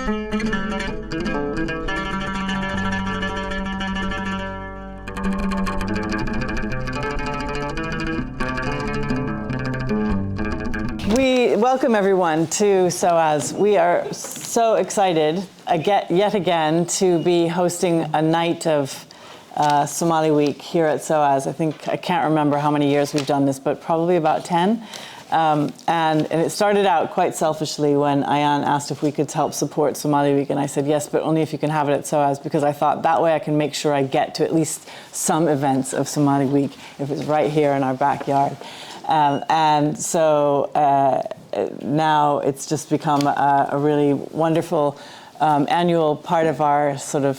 We welcome everyone to SOAS. We are so excited yet again to be hosting a night of Somali Week here at SOAS. I can't remember how many years we've done this, but probably about 10. And it started out quite selfishly when Ayan asked if we could help support Somali Week, and I said yes, but only if you can have it at SOAS, because I thought that way I can make sure I get to at least some events of Somali Week if it's right here in our backyard. And so now it's just become a really wonderful annual part of our sort of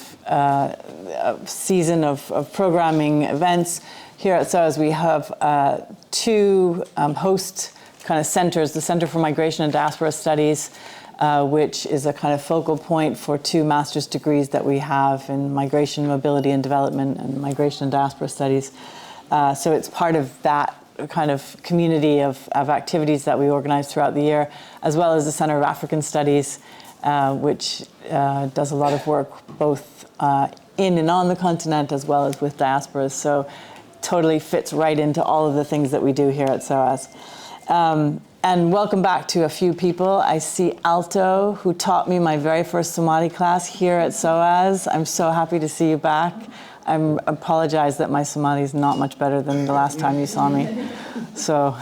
season of programming events. Here at SOAS we have two host kind of centers, the Center for Migration and Diaspora Studies, which is a kind of focal point for two master's degrees that we have in Migration, Mobility and Development and Migration and Diaspora Studies. So it's part of that kind of community of activities that we organize throughout the year, as well as the Center of African Studies, which does a lot of work both in and on the continent as well as with diasporas. So totally fits right into all of the things that we do here at SOAS. And welcome back to a few people. I see Alto, who taught me my very first Somali class here at SOAS. I'm so happy to see you back. I apologize that my Somali is not much better than the last time you saw me. So,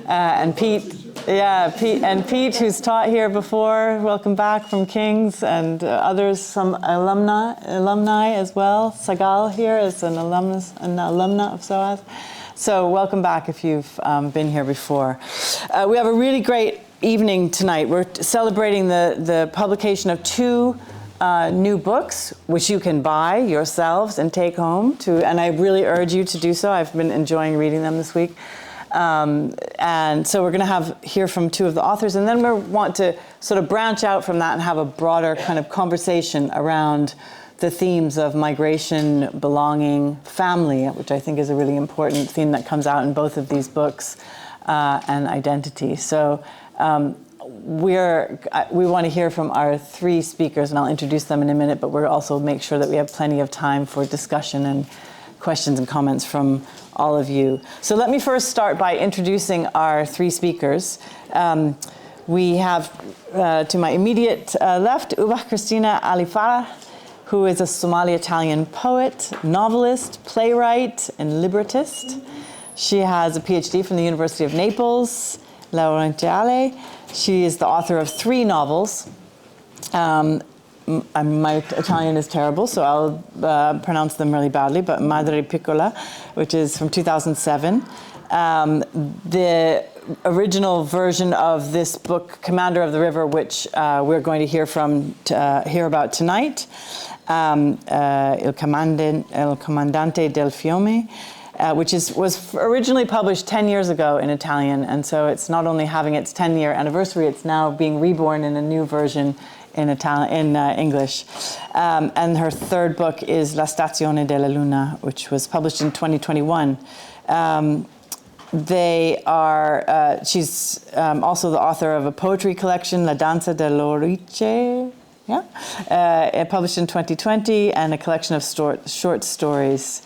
and Pete, Pete, who's taught here before, welcome back from King's, and others, some alumni as well. Sagal here is an alumna of SOAS. So welcome back if you've been here before. We have a really great evening tonight. We're celebrating the publication of two new books, which you can buy yourselves and take home and I really urge you to do so. I've been enjoying reading them this week. And so we're going to hear from two of the authors, and then we want to sort of branch out from that and have a broader kind of conversation around the themes of migration, belonging, family, which I think is a really important theme that comes out in both of these books, and identity. So we want to hear from our three speakers, and I'll introduce them in a minute, but we'll also make sure that we have plenty of time for discussion and questions and comments from all of you. So let me first start by introducing our three speakers. We have to my immediate left, Ubah Cristina Alifara, who is a Somali-Italian poet, novelist, playwright, and librettist. She has a PhD from the University of Naples, Laureatale. She is the author of 3 novels. My Italian is terrible, so I'll pronounce them really badly, but Madre Piccola, which is from 2007. The original version of this book, Commander of the River, which we're going to hear about tonight, Il Comandante del Fiume, which was originally published 10 years ago in Italian, and so it's not only having its 10-year anniversary, it's now being reborn in a new version in English. And her third book is La Stazione della Luna, which was published in 2021. She's also the author of a poetry collection, La Danza dell'Orice, published in 2020, and a collection of short stories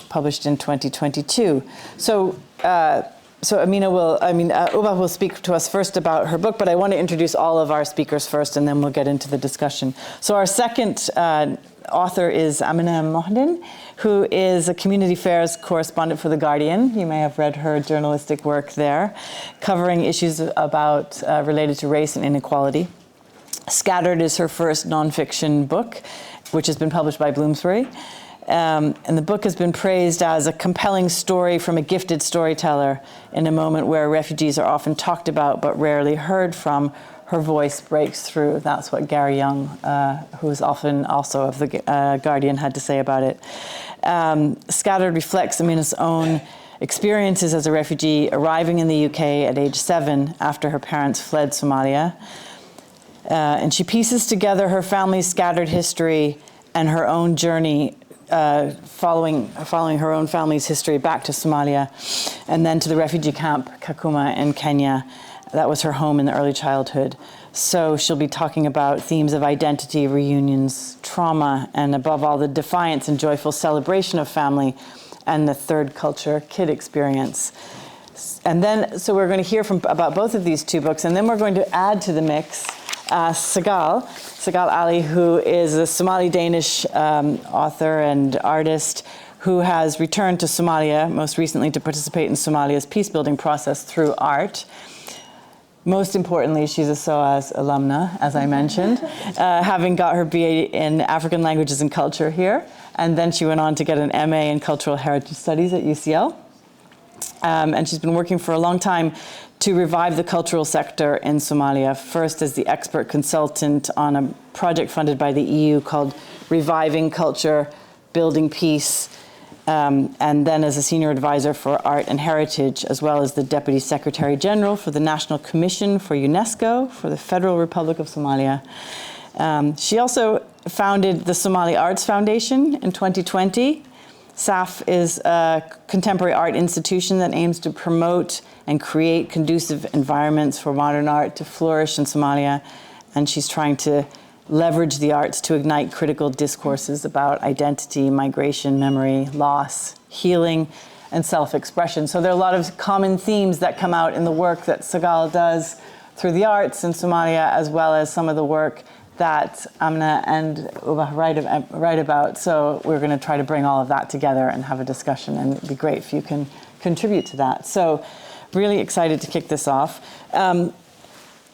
published in 2022. So Ubah will speak to us first about her book, but I want to introduce all of our speakers first, and then we'll get into the discussion. So our second author is Aamna Mohdin, who is a community affairs correspondent for The Guardian. You may have read her journalistic work there, covering issues related to race and inequality. Scattered is her first nonfiction book, which has been published by Bloomsbury. And the book has been praised as a compelling story from a gifted storyteller in a moment where refugees are often talked about but rarely heard from. Her voice breaks through. That's what Gary Young, who's often also of The Guardian, had to say about it. Scattered reflects Aamina's own experiences as a refugee arriving in the UK at age 7 after her parents fled Somalia. And she pieces together her family's scattered history and her own journey following her own family's history back to Somalia and then to the refugee camp Kakuma in Kenya. That was her home in the early childhood. So she'll be talking about themes of identity, reunions, trauma, and above all, the defiance and joyful celebration of family and the third culture kid experience. And then, so we're going to hear about both of these two books, and then we're going to add to the mix Sagal Ali, who is a Somali-Danish author and artist who has returned to Somalia, most recently to participate in Somalia's peace-building process through art. Most importantly, she's a SOAS alumna, as I mentioned, having got her BA in African Languages and Culture here. And then she went on to get an MA in Cultural Heritage Studies at UCL. And she's been working for a long time to revive the cultural sector in Somalia, first as the expert consultant on a project funded by the EU called Reviving Culture, Building Peace, and then as a senior advisor for art and heritage, as well as the Deputy Secretary General for the National Commission for UNESCO for the Federal Republic of Somalia. She also founded the Somali Arts Foundation in 2020. SAF is a contemporary art institution that aims to promote and create conducive environments for modern art to flourish in Somalia, and she's trying to leverage the arts to ignite critical discourses about identity, migration, memory, loss, healing, and self-expression. So there are a lot of common themes that come out in the work that Sagal does through the arts in Somalia, as well as some of the work that Aamna and Ubah write about. So we're going to try to bring all of that together and have a discussion, and it'd be great if you can contribute to that. So really excited to kick this off.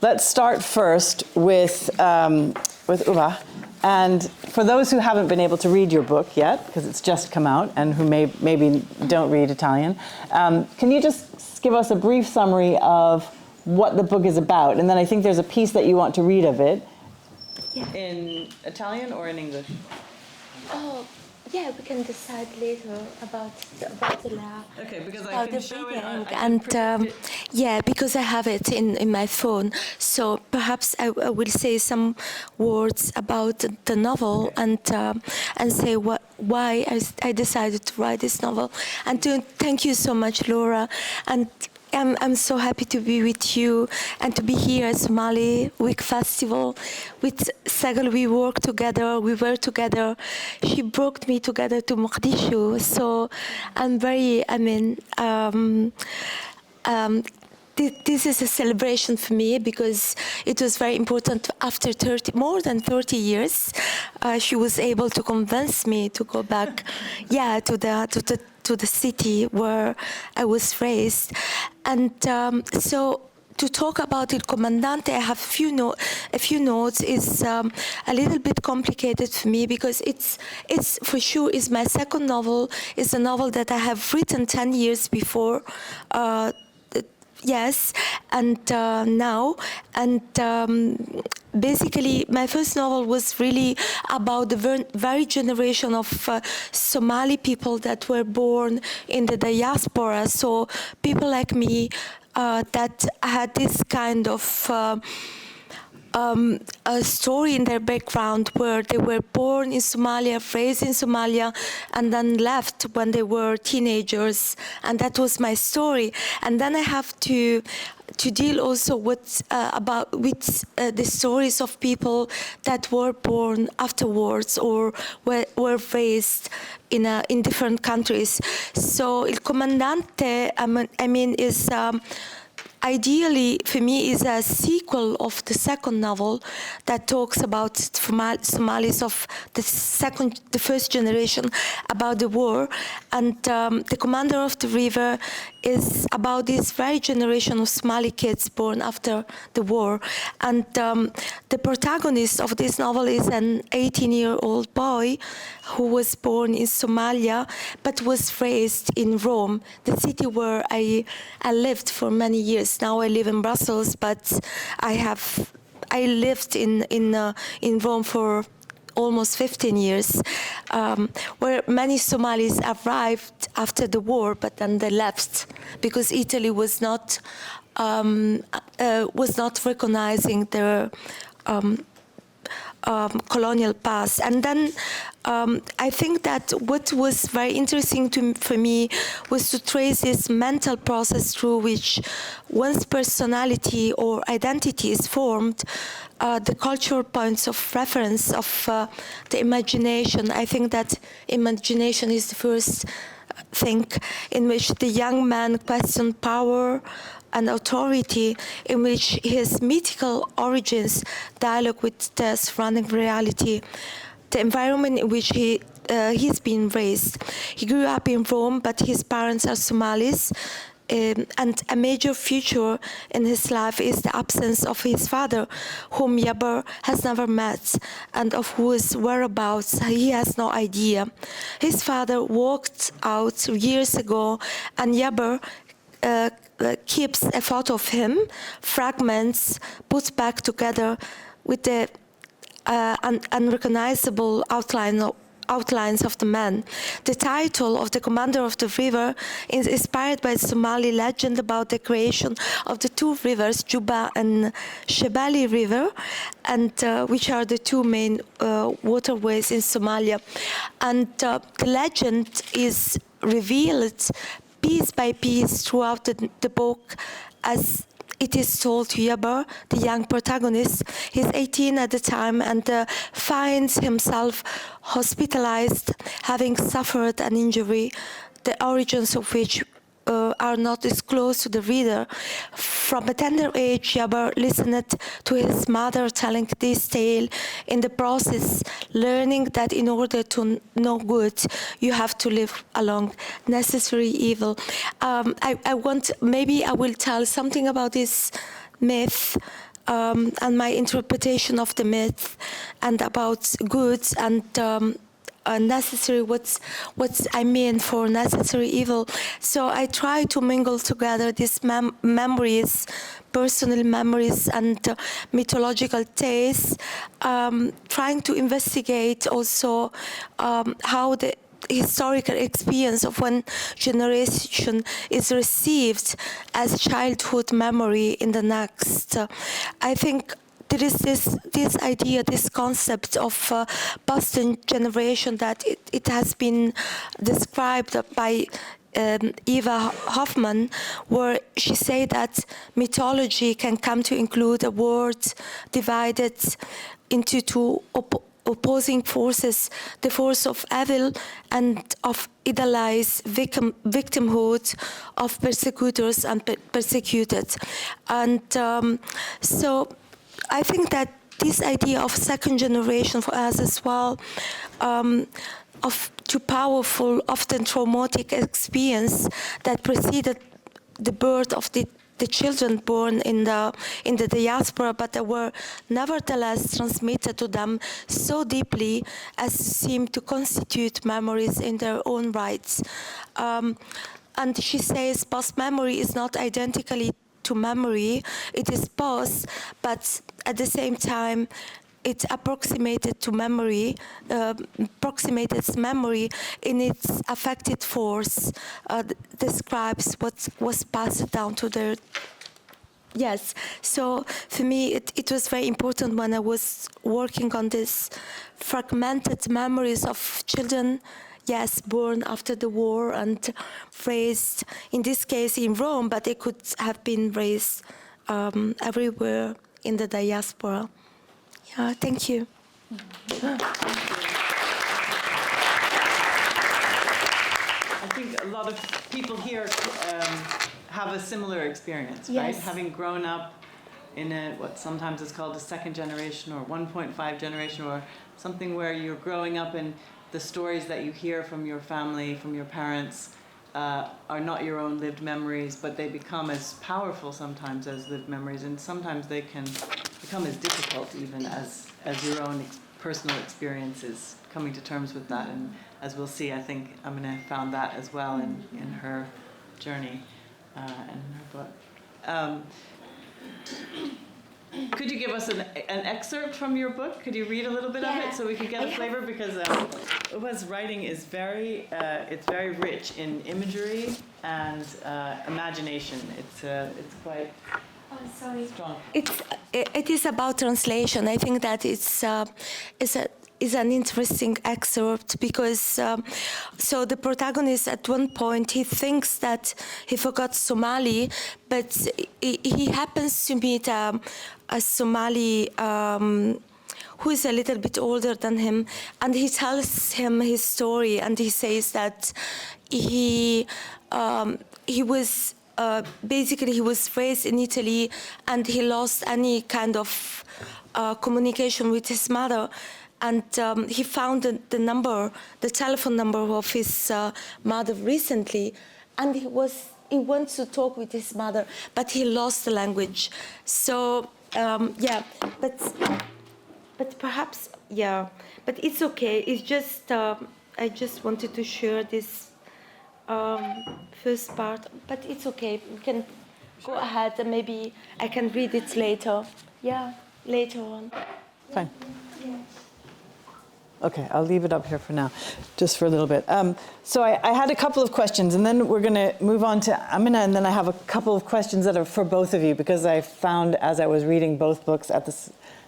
Let's start first with Ubah. And for those who haven't been able to read your book yet, because it's just come out, and who maybe don't read Italian, can you just give us a brief summary of what the book is about? And then I think there's a piece that you want to read of it. Yeah. In Italian or in English? Oh, yeah, we can decide later about the okay, because I can show it. Yeah, because I have it in my phone. So perhaps I will say some words about the novel, okay. and say why I decided to write this novel. And thank you so much, Laura. And I'm so happy to be with you and to be here at Somali Week Festival. With Sagal, we were together. She brought me together to Mogadishu. So I'm very, this is a celebration for me because it was very important. After more than 30 years, she was able to convince me to go back, to the city where I was raised. And so to talk about Il Comandante, I have a few notes. It's a little bit complicated for me because it's for sure is my second novel. It's a novel that I have written 10 years before. Yes, and now, and basically my first novel was really about the very generation of Somali people that were born in the diaspora, so people like me that had this kind of a story in their background where they were born in Somalia, raised in Somalia, and then left when they were teenagers. And that was my story. And then I have to deal also with the stories of people that were born afterwards or were raised in different countries. So Il Comandante, is ideally, for me, is a sequel of the second novel that talks about Somalis of the first generation about the war. And The Commander of the River is about this very generation of Somali kids born after the war. And the protagonist of this novel is an 18-year-old boy who was born in Somalia, but was raised in Rome, the city where I lived for many years. Now I live in Brussels, but I lived in Rome for almost 15 years, where many Somalis arrived after the war, but then they left because Italy was not recognizing colonial past. And then I think that what was very interesting for me was to trace this mental process through which one's personality or identity is formed, the cultural points of reference of the imagination. I think that imagination is the first thing in which the young man questioned power and authority, in which his mythical origins dialogue with the surrounding reality, the environment in which he's been raised. He grew up in Rome, but his parents are Somalis, and a major feature in his life is the absence of his father, whom Yaber has never met, and of whose whereabouts he has no idea. His father walked out years ago, and Yaber keeps a photo of him, fragments put back together with the unrecognizable outlines of the man. The title of the commander of the river is inspired by the Somali legend about the creation of the two rivers, Ubah and Shebali River, and which are the two main waterways in Somalia. And the legend is revealed piece by piece throughout the book as it is told to Yaber, the young protagonist. He's 18 at the time and finds himself hospitalized, having suffered an injury, the origins of which are not disclosed to the reader. From a tender age, Yaber listened to his mother telling this tale, in the process learning that in order to know good, you have to live along necessary evil. Maybe I will tell something about this myth and my interpretation of the myth, and about good and necessary, what I mean for necessary evil. So I try to mingle together these memories, personal memories and mythological tastes, trying to investigate also how the historical experience of one generation is received as childhood memory in the next. I think there is this idea, this concept of Boston generation that it has been described by Eva Hoffman, where she said that mythology can come to include a world divided into two opposing forces, the force of evil and of idealized victimhood, of persecutors and persecuted. And so I think that this idea of second generation for us as well, of too powerful, often traumatic experience that preceded the birth of the children born in the diaspora, but that were nevertheless transmitted to them so deeply as to seem to constitute memories in their own rights. And she says past memory is not identically to memory, it is past, but at the same time it approximated to memory, approximates memory in its affected force, describes what was passed down to their. Yes, so for me it was very important when I was working on this fragmented memories of children, yes, born after the war and raised, in this case in Rome, but they could have been raised everywhere in the diaspora. Yeah, thank you. I think a lot of people here have a similar experience, Yes. right? Having grown up in what sometimes is called a second generation or 1.5 generation, or something where you're growing up and the stories that you hear from your family, from your parents, are not your own lived memories, but they become as powerful sometimes as lived memories, and sometimes they can become as difficult even as your own personal experiences, coming to terms with that. And as we'll see, I think Aamna found that as well in her journey and in her book. Could you give us an excerpt from your book? Could you read a little bit of it so we could get a flavor? Because Ubah's writing is very rich in imagery and imagination. It's quite Sorry. Strong. It is about translation. I think that is an interesting excerpt because so the protagonist at one point he thinks that he forgot Somali, but he happens to meet a Somali who is a little bit older than him, and he tells him his story, and he says that he was basically he was raised in Italy, and he lost any kind of communication with his mother. And he found the telephone number of his mother recently, and he wants to talk with his mother, but he lost the language. So yeah, but perhaps but it's okay. It's just I just wanted to share this first part, but it's okay. We can go ahead, and maybe I can read it later. Yeah, later on. Fine. Okay, I'll leave it up here for now, just for a little bit. So I had a couple of questions, and then we're going to move on to Aamna, and then I have a couple of questions that are for both of you, because I found as I was reading both books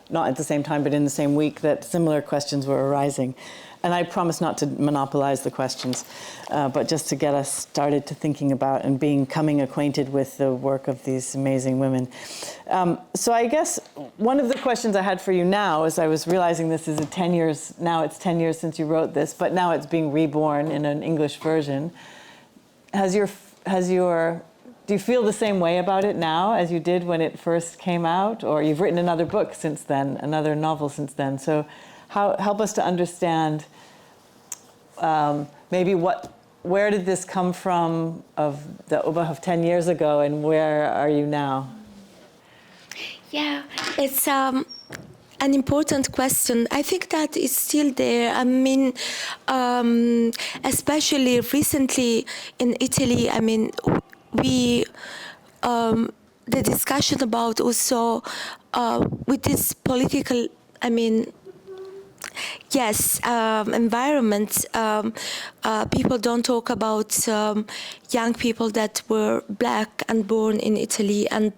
not at the same time, but in the same week, that similar questions were arising. And I promise not to monopolize the questions, but just to get us started to thinking about and coming acquainted with the work of these amazing women. So I guess one of the questions I had for you now, as I was realizing this is now it's 10 years since you wrote this, but now it's being reborn in an English version. Do you feel the same way about it now as you did when it first came out? Or you've written another book since then, another novel since then. So help us to understand maybe where did this come from of the Ubah of 10 years ago, and where are you now? Yeah, it's an important question. I think that it's still there. I mean, especially recently in Italy, I mean, the discussion about also with this political, I mean, yes, environment. People don't talk about young people that were black and born in Italy, and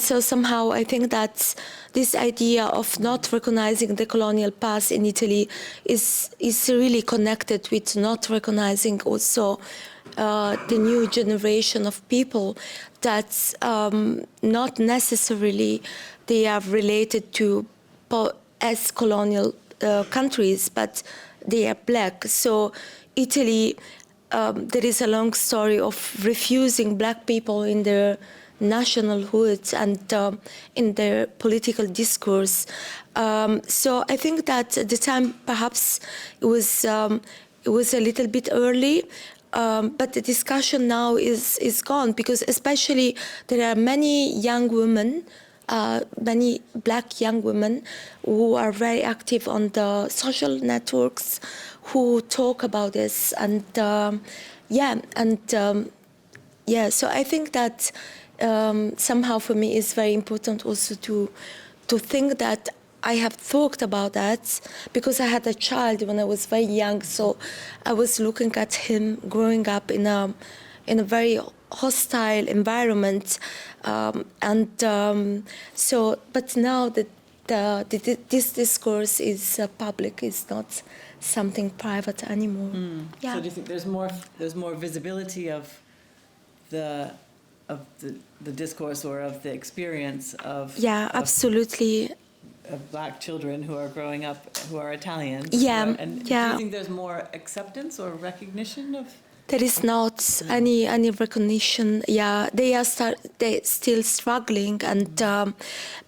so somehow I think that this idea of not recognizing the colonial past in Italy is really connected with not recognizing also the new generation of people that not necessarily they are related to as colonial countries, but they are black. So Italy, there is a long story of refusing black people in their nationalhood and in their political discourse. So I think that at the time perhaps it was a little bit early. But the discussion now is gone, because especially there are many young women, many black young women who are very active on the social networks, who talk about this, and so I think that somehow for me it's very important also to think that I have thought about that, because I had a child when I was very young, so I was looking at him growing up in a very hostile environment, but now that this discourse is public, it's not something private anymore. Yeah. So do you think there's more visibility of the discourse or of the experience of absolutely. Of black children who are growing up who are Italian? Do you think there's more acceptance or recognition of? There is not any recognition. Yeah, they still struggling, and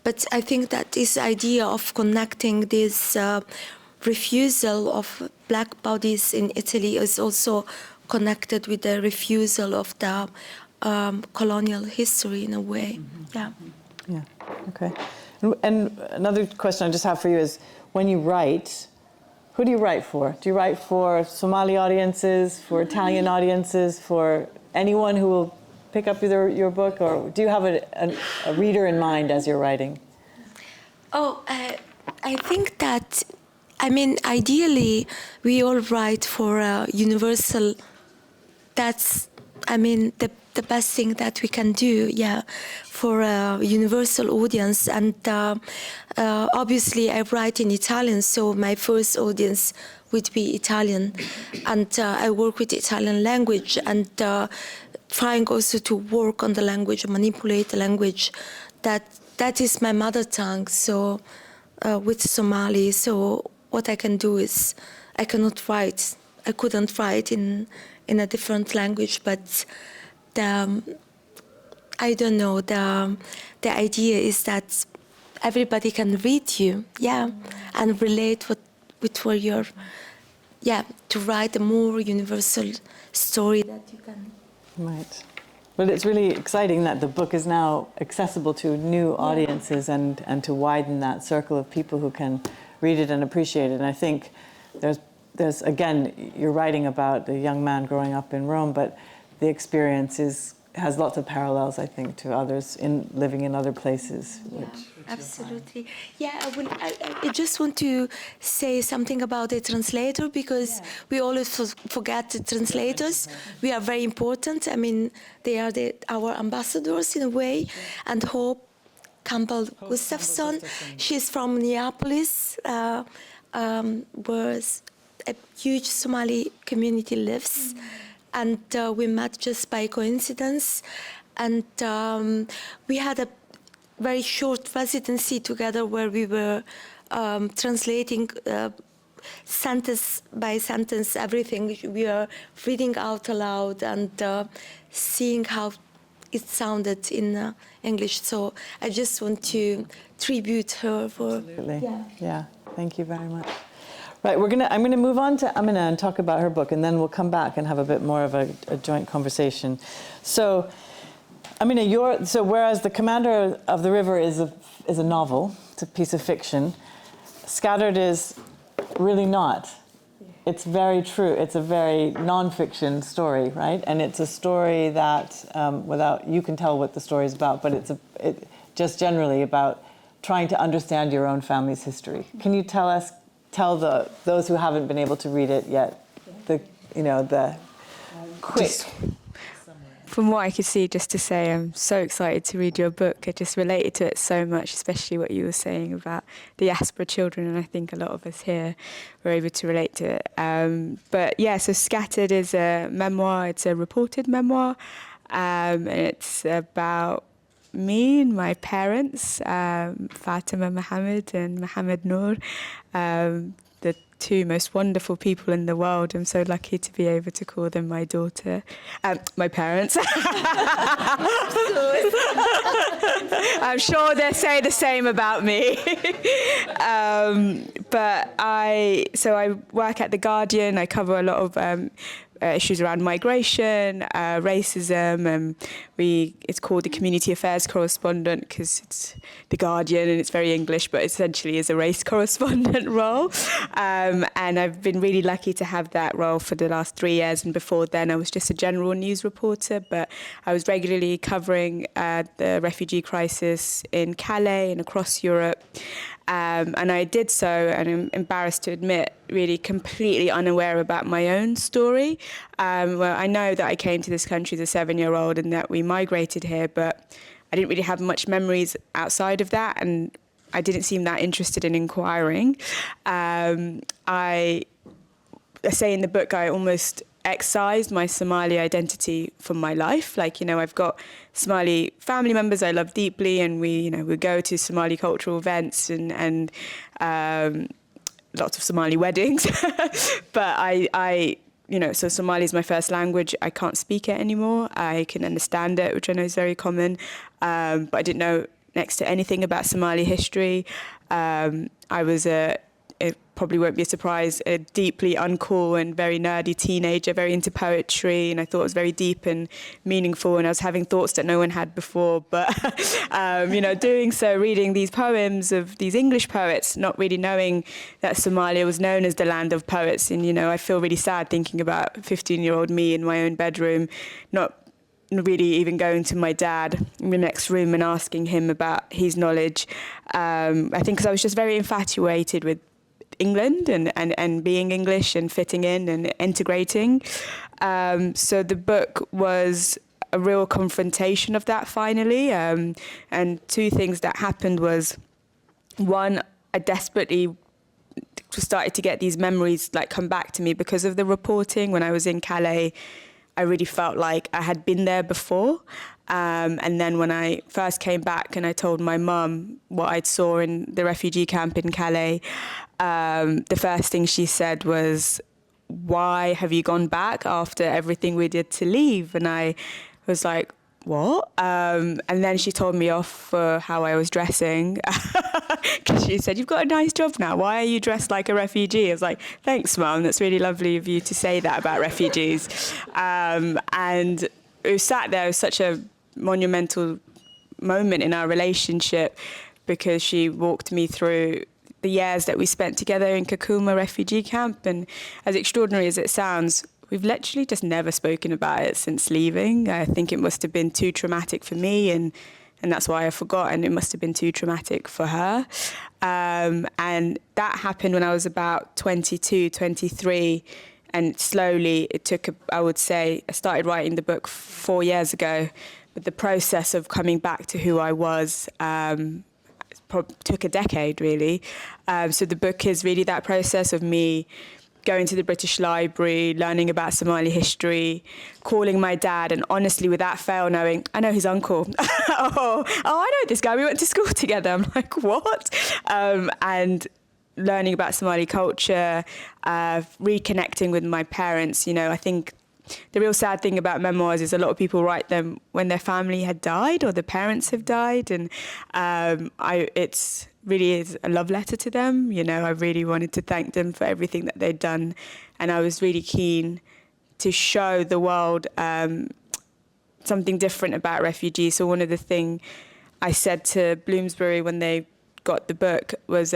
but I think that this idea of connecting this refusal of black bodies in Italy is also connected with the refusal of the colonial history in a way. Yeah. Yeah. Okay. And another question I just have for you is, when you write, who do you write for? Do you write for Somali audiences, for Italian audiences, for anyone who will pick up your book, or do you have a reader in mind as you're writing? Oh, I think that, I mean, ideally, we all write for a universal. That's, I mean, the the best thing that we can do, for a universal audience. And obviously I write in Italian, so my first audience would be Italian. And I work with the Italian language and trying also to work on the language, manipulate the language. That is my mother tongue, so with Somali. So what I can do is, I couldn't write in a different language, but I don't know, the idea is that everybody can read you, and relate with where you're, to write a more universal story that you can. Right. Well, it's really exciting that the book is now accessible to new audiences and to widen that circle of people who can read it and appreciate it. And I think there's again, you're writing about a young man growing up in Rome, but the experience has lots of parallels, I think, to others living in other places. Absolutely. I just want to say something about the translator, because we always forget the translators. We are very important. I mean, they are our ambassadors in a way. And Hope Campbell Gustafson, she's from Neapolis, where a huge Somali community lives. And we met just by coincidence. And we had a very short residency together where we were translating sentence by sentence everything. We are reading out aloud and seeing how it sounded in English. So I just want to tribute her for... Absolutely. Yeah, thank you very much. Right, I'm gonna move on to Aamna and talk about her book, and then we'll come back and have a bit more of a joint conversation. So, Aamna, so whereas The Commander of the River is a novel, it's a piece of fiction, Scattered is really not. It's very true. It's a very non-fiction story, right? And it's a story that, you can tell what the story is about, but it's just generally about trying to understand your own family's history. Can you tell those who haven't been able to read it yet, the quick... From what I could see, just to say, I'm so excited to read your book. I just related to it so much, especially what you were saying about the diaspora children, and I think a lot of us here were able to relate to it. So Scattered is a memoir. It's a reported memoir, and it's about me and my parents, Fatima Mohammed and Mohammed Noor, the two most wonderful people in the world. I'm so lucky to be able to call them my my parents. I'm sure they'll say the same about me. But I work at The Guardian. I cover a lot of issues around migration, racism, and it's called the Community Affairs Correspondent because it's The Guardian and it's very English, but essentially is a race correspondent role. And I've been really lucky to have that role for the last 3 years, and before then I was just a general news reporter, but I was regularly covering the refugee crisis in Calais and across Europe. And I did so, and I'm embarrassed to admit, really completely unaware about my own story. Well, I know that I came to this country as a 7-year-old and that we migrated here, but I didn't really have much memories outside of that, and I didn't seem that interested in inquiring. I say in the book, I almost excised my Somali identity from my life. I've got Somali family members I love deeply, and we go to Somali cultural events and lots of Somali weddings. But so Somali is my first language. I can't speak it anymore. I can understand it, which I know is very common. But I didn't know next to anything about Somali history. I was it probably won't be a surprise, a deeply uncool and very nerdy teenager, very into poetry, and I thought it was very deep and meaningful, and I was having thoughts that no one had before. But, doing so, reading these poems of these English poets, not really knowing that Somalia was known as the land of poets. And, I feel really sad thinking about 15-year-old me in my own bedroom, not really even going to my dad in the next room and asking him about his knowledge. I think because I was just very infatuated with England and being English and fitting in and integrating. So the book was a real confrontation of that finally. And two things that happened was, one, I desperately started to get these memories like come back to me because of the reporting. When I was in Calais, I really felt like I had been there before. And then when I first came back and I told my mum what I'd saw in the refugee camp in Calais, the first thing she said was, "Why have you gone back after everything we did to leave?" And I was like, "What?" And then she told me off for how I was dressing, because she said, "You've got a nice job now. Why are you dressed like a refugee?" I was like, "Thanks, Mum. That's really lovely of you to say that about refugees." And we sat there. It was such a monumental moment in our relationship, because she walked me through the years that we spent together in Kakuma refugee camp. And as extraordinary as it sounds, we've literally just never spoken about it since leaving. I think it must have been too traumatic for me, and that's why I forgot, and it must have been too traumatic for her. And that happened when I was about 22, 23, and slowly it took, I would say, I started writing the book 4 years ago, but the process of coming back to who I was took a decade, really. So the book is really that process of me going to the British Library, learning about Somali history, calling my dad, and honestly, without fail, knowing, I know his uncle. oh, I know this guy. We went to school together. I'm like, what? And learning about Somali culture, reconnecting with my parents. You know, I think the real sad thing about memoirs is a lot of people write them when their family had died or their parents have died, and it's really is a love letter to them. You know, I really wanted to thank them for everything that they'd done, and I was really keen to show the world something different about refugees. So one of the things I said to Bloomsbury when they got the book was,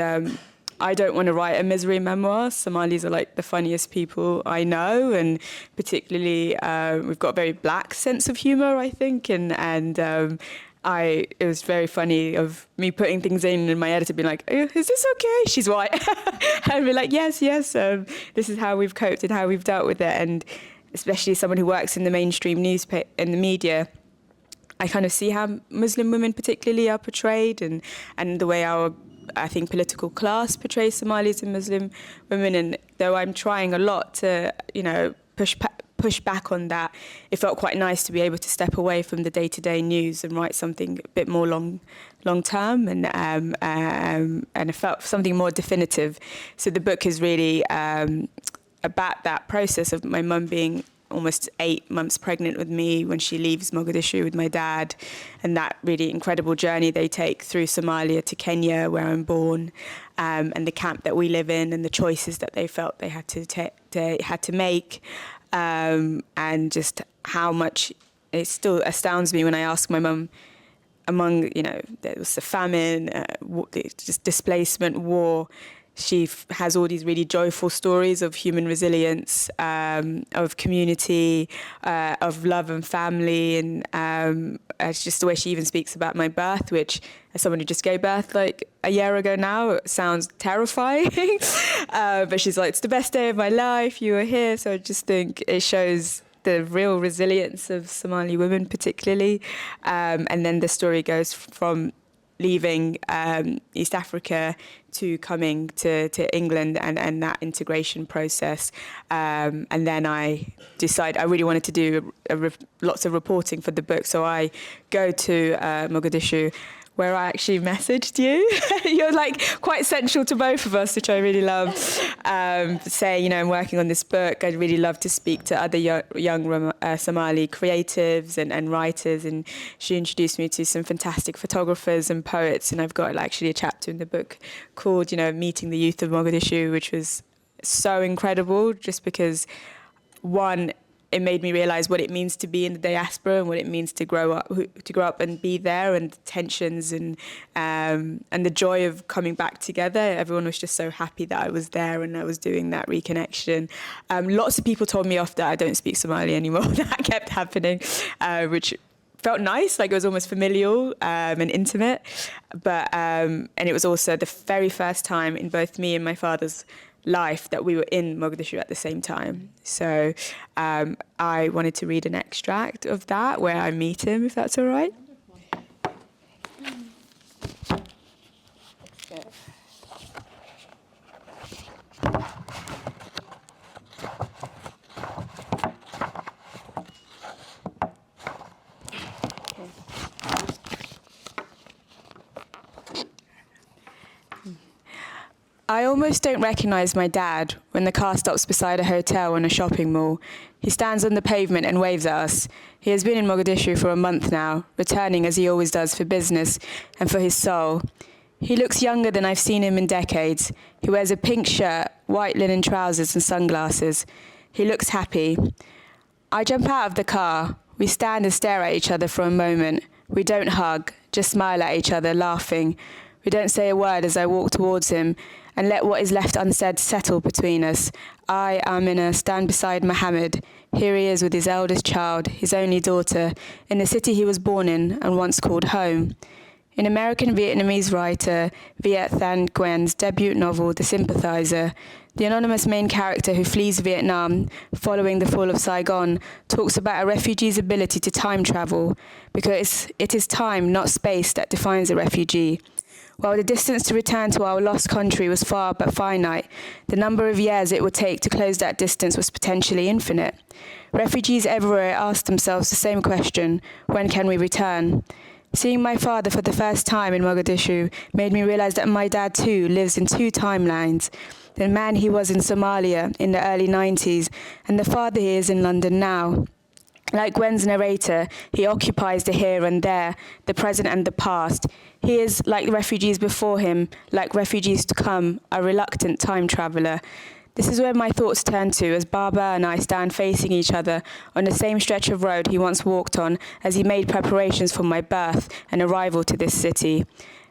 I don't want to write a misery memoir. Somalis are like the funniest people I know, and particularly we've got a very black sense of humour, I think, and it was very funny of me putting things in and my editor being like, "Is this okay?" She's white. And I'd be like, yes, this is how we've coped and how we've dealt with it. And especially someone who works in the mainstream newspaper, in the media, I kind of see how Muslim women particularly are portrayed, and the way our, I think, political class portrays Somalis and Muslim women. And though I'm trying a lot to, you know, push back on that, it felt quite nice to be able to step away from the day-to-day news and write something a bit more long term, and it felt something more definitive. So the book is really about that process of my mum being almost 8 months pregnant with me when she leaves Mogadishu with my dad, and that really incredible journey they take through Somalia to Kenya, where I'm born, and the camp that we live in, and the choices that they felt they had to make, and just how much it still astounds me when I ask my mum, among, you know, there was the famine, just displacement, war. She has all these really joyful stories of human resilience, of community, of love and family. And it's just the way she even speaks about my birth, which, as someone who just gave birth like a year ago now, it sounds terrifying. But she's like, "It's the best day of my life. You were here." So I just think it shows the real resilience of Somali women particularly. And then the story goes from leaving East Africa to coming to England, and that integration process. And then I decided I really wanted to do lots of reporting for the book. So I go to Mogadishu, where I actually messaged you. You're like quite central to both of us, which I really love. Say, you know, I'm working on this book. I'd really love to speak to other young Somali creatives and writers. And she introduced me to some fantastic photographers and poets. And I've got actually a chapter in the book called, you know, Meeting the Youth of Mogadishu, which was so incredible, just because, one, it made me realise what it means to be in the diaspora and what it means to grow up and be there, and the tensions and the joy of coming back together. Everyone was just so happy that I was there and I was doing that reconnection. Lots of people told me off that I don't speak Somali anymore. That kept happening, which felt nice, like it was almost familial and intimate. But and it was also the very first time in both me and my father's life that we were in Mogadishu at the same time. So I wanted to read an extract of that where I meet him, if that's all right. I almost don't recognise my dad when the car stops beside a hotel in a shopping mall. He stands on the pavement and waves at us. He has been in Mogadishu for a month now, returning as he always does for business and for his soul. He looks younger than I've seen him in decades. He wears a pink shirt, white linen trousers and sunglasses. He looks happy. I jump out of the car. We stand and stare at each other for a moment. We don't hug, just smile at each other, laughing. We don't say a word as I walk towards him and let what is left unsaid settle between us. I, Aamna, stand beside Mohammed. Here he is with his eldest child, his only daughter, in the city he was born in and once called home. In American-Vietnamese writer Viet Thanh Nguyen's debut novel, The Sympathizer, the anonymous main character who flees Vietnam following the fall of Saigon talks about a refugee's ability to time travel, because it is time, not space, that defines a refugee. While the distance to return to our lost country was far but finite, the number of years it would take to close that distance was potentially infinite. Refugees everywhere ask themselves the same question: when can we return? Seeing my father for the first time in Mogadishu made me realize that my dad too lives in two timelines. The man he was in Somalia in the early 90s, and the father he is in London now. Like Gwen's narrator, he occupies the here and there, the present and the past. He is, like refugees before him, like refugees to come, a reluctant time traveller. This is where my thoughts turn to as Baba and I stand facing each other on the same stretch of road he once walked on as he made preparations for my birth and arrival to this city.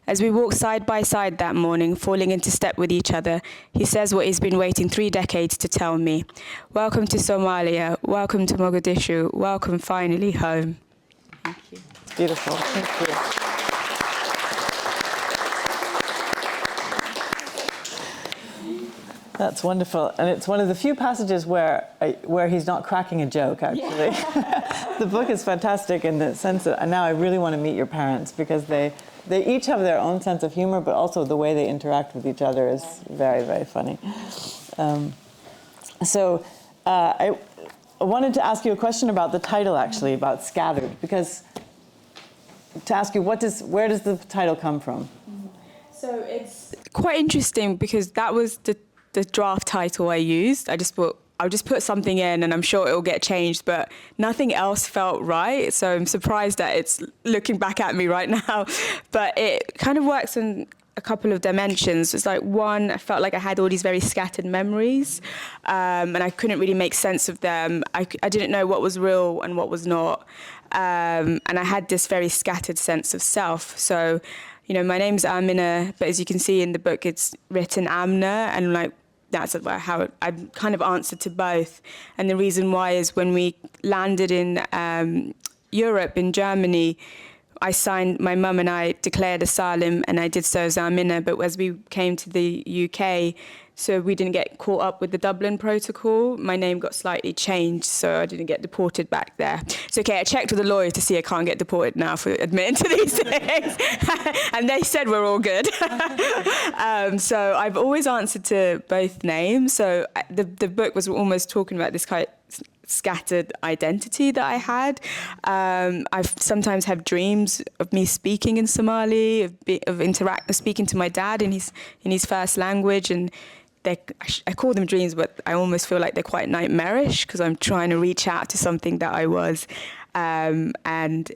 As we walk side by side that morning, falling into step with each other, he says what he's been waiting 3 decades to tell me. Welcome to Somalia, welcome to Mogadishu, welcome finally home. Thank you. It's beautiful. Thank you. That's wonderful, and it's one of the few passages where he's not cracking a joke, actually. Yeah. The book is fantastic in the sense that now I really want to meet your parents, because they each have their own sense of humor, but also the way they interact with each other is very, very funny. I wanted to ask you a question about the title, actually, about Scattered, because to ask you, where does the title come from? So it's quite interesting, because that was the draft title I used. I'll just put something in and I'm sure it'll get changed, but nothing else felt right. So I'm surprised that it's looking back at me right now. But it kind of works in a couple of dimensions. It's like, one, I felt like I had all these very scattered memories, and I couldn't really make sense of them. I didn't know what was real and what was not. And I had this very scattered sense of self. So, my name's Aamna, but as you can see in the book, it's written Aamna, and that's how I kind of answered to both. And the reason why is when we landed in Europe, in Germany, my mum and I declared asylum, and I did so as Aamna, but as we came to the UK, so we didn't get caught up with the Dublin Protocol. My name got slightly changed, so I didn't get deported back there. It's okay, I checked with a lawyer to see I can't get deported now for admitting to these things. And they said we're all good. So I've always answered to both names. So the book was almost talking about this kind of scattered identity that I had. I've sometimes have dreams of me speaking in Somali, of speaking to my dad in his first language, and I call them dreams, but I almost feel like they're quite nightmarish because I'm trying to reach out to something that I was. And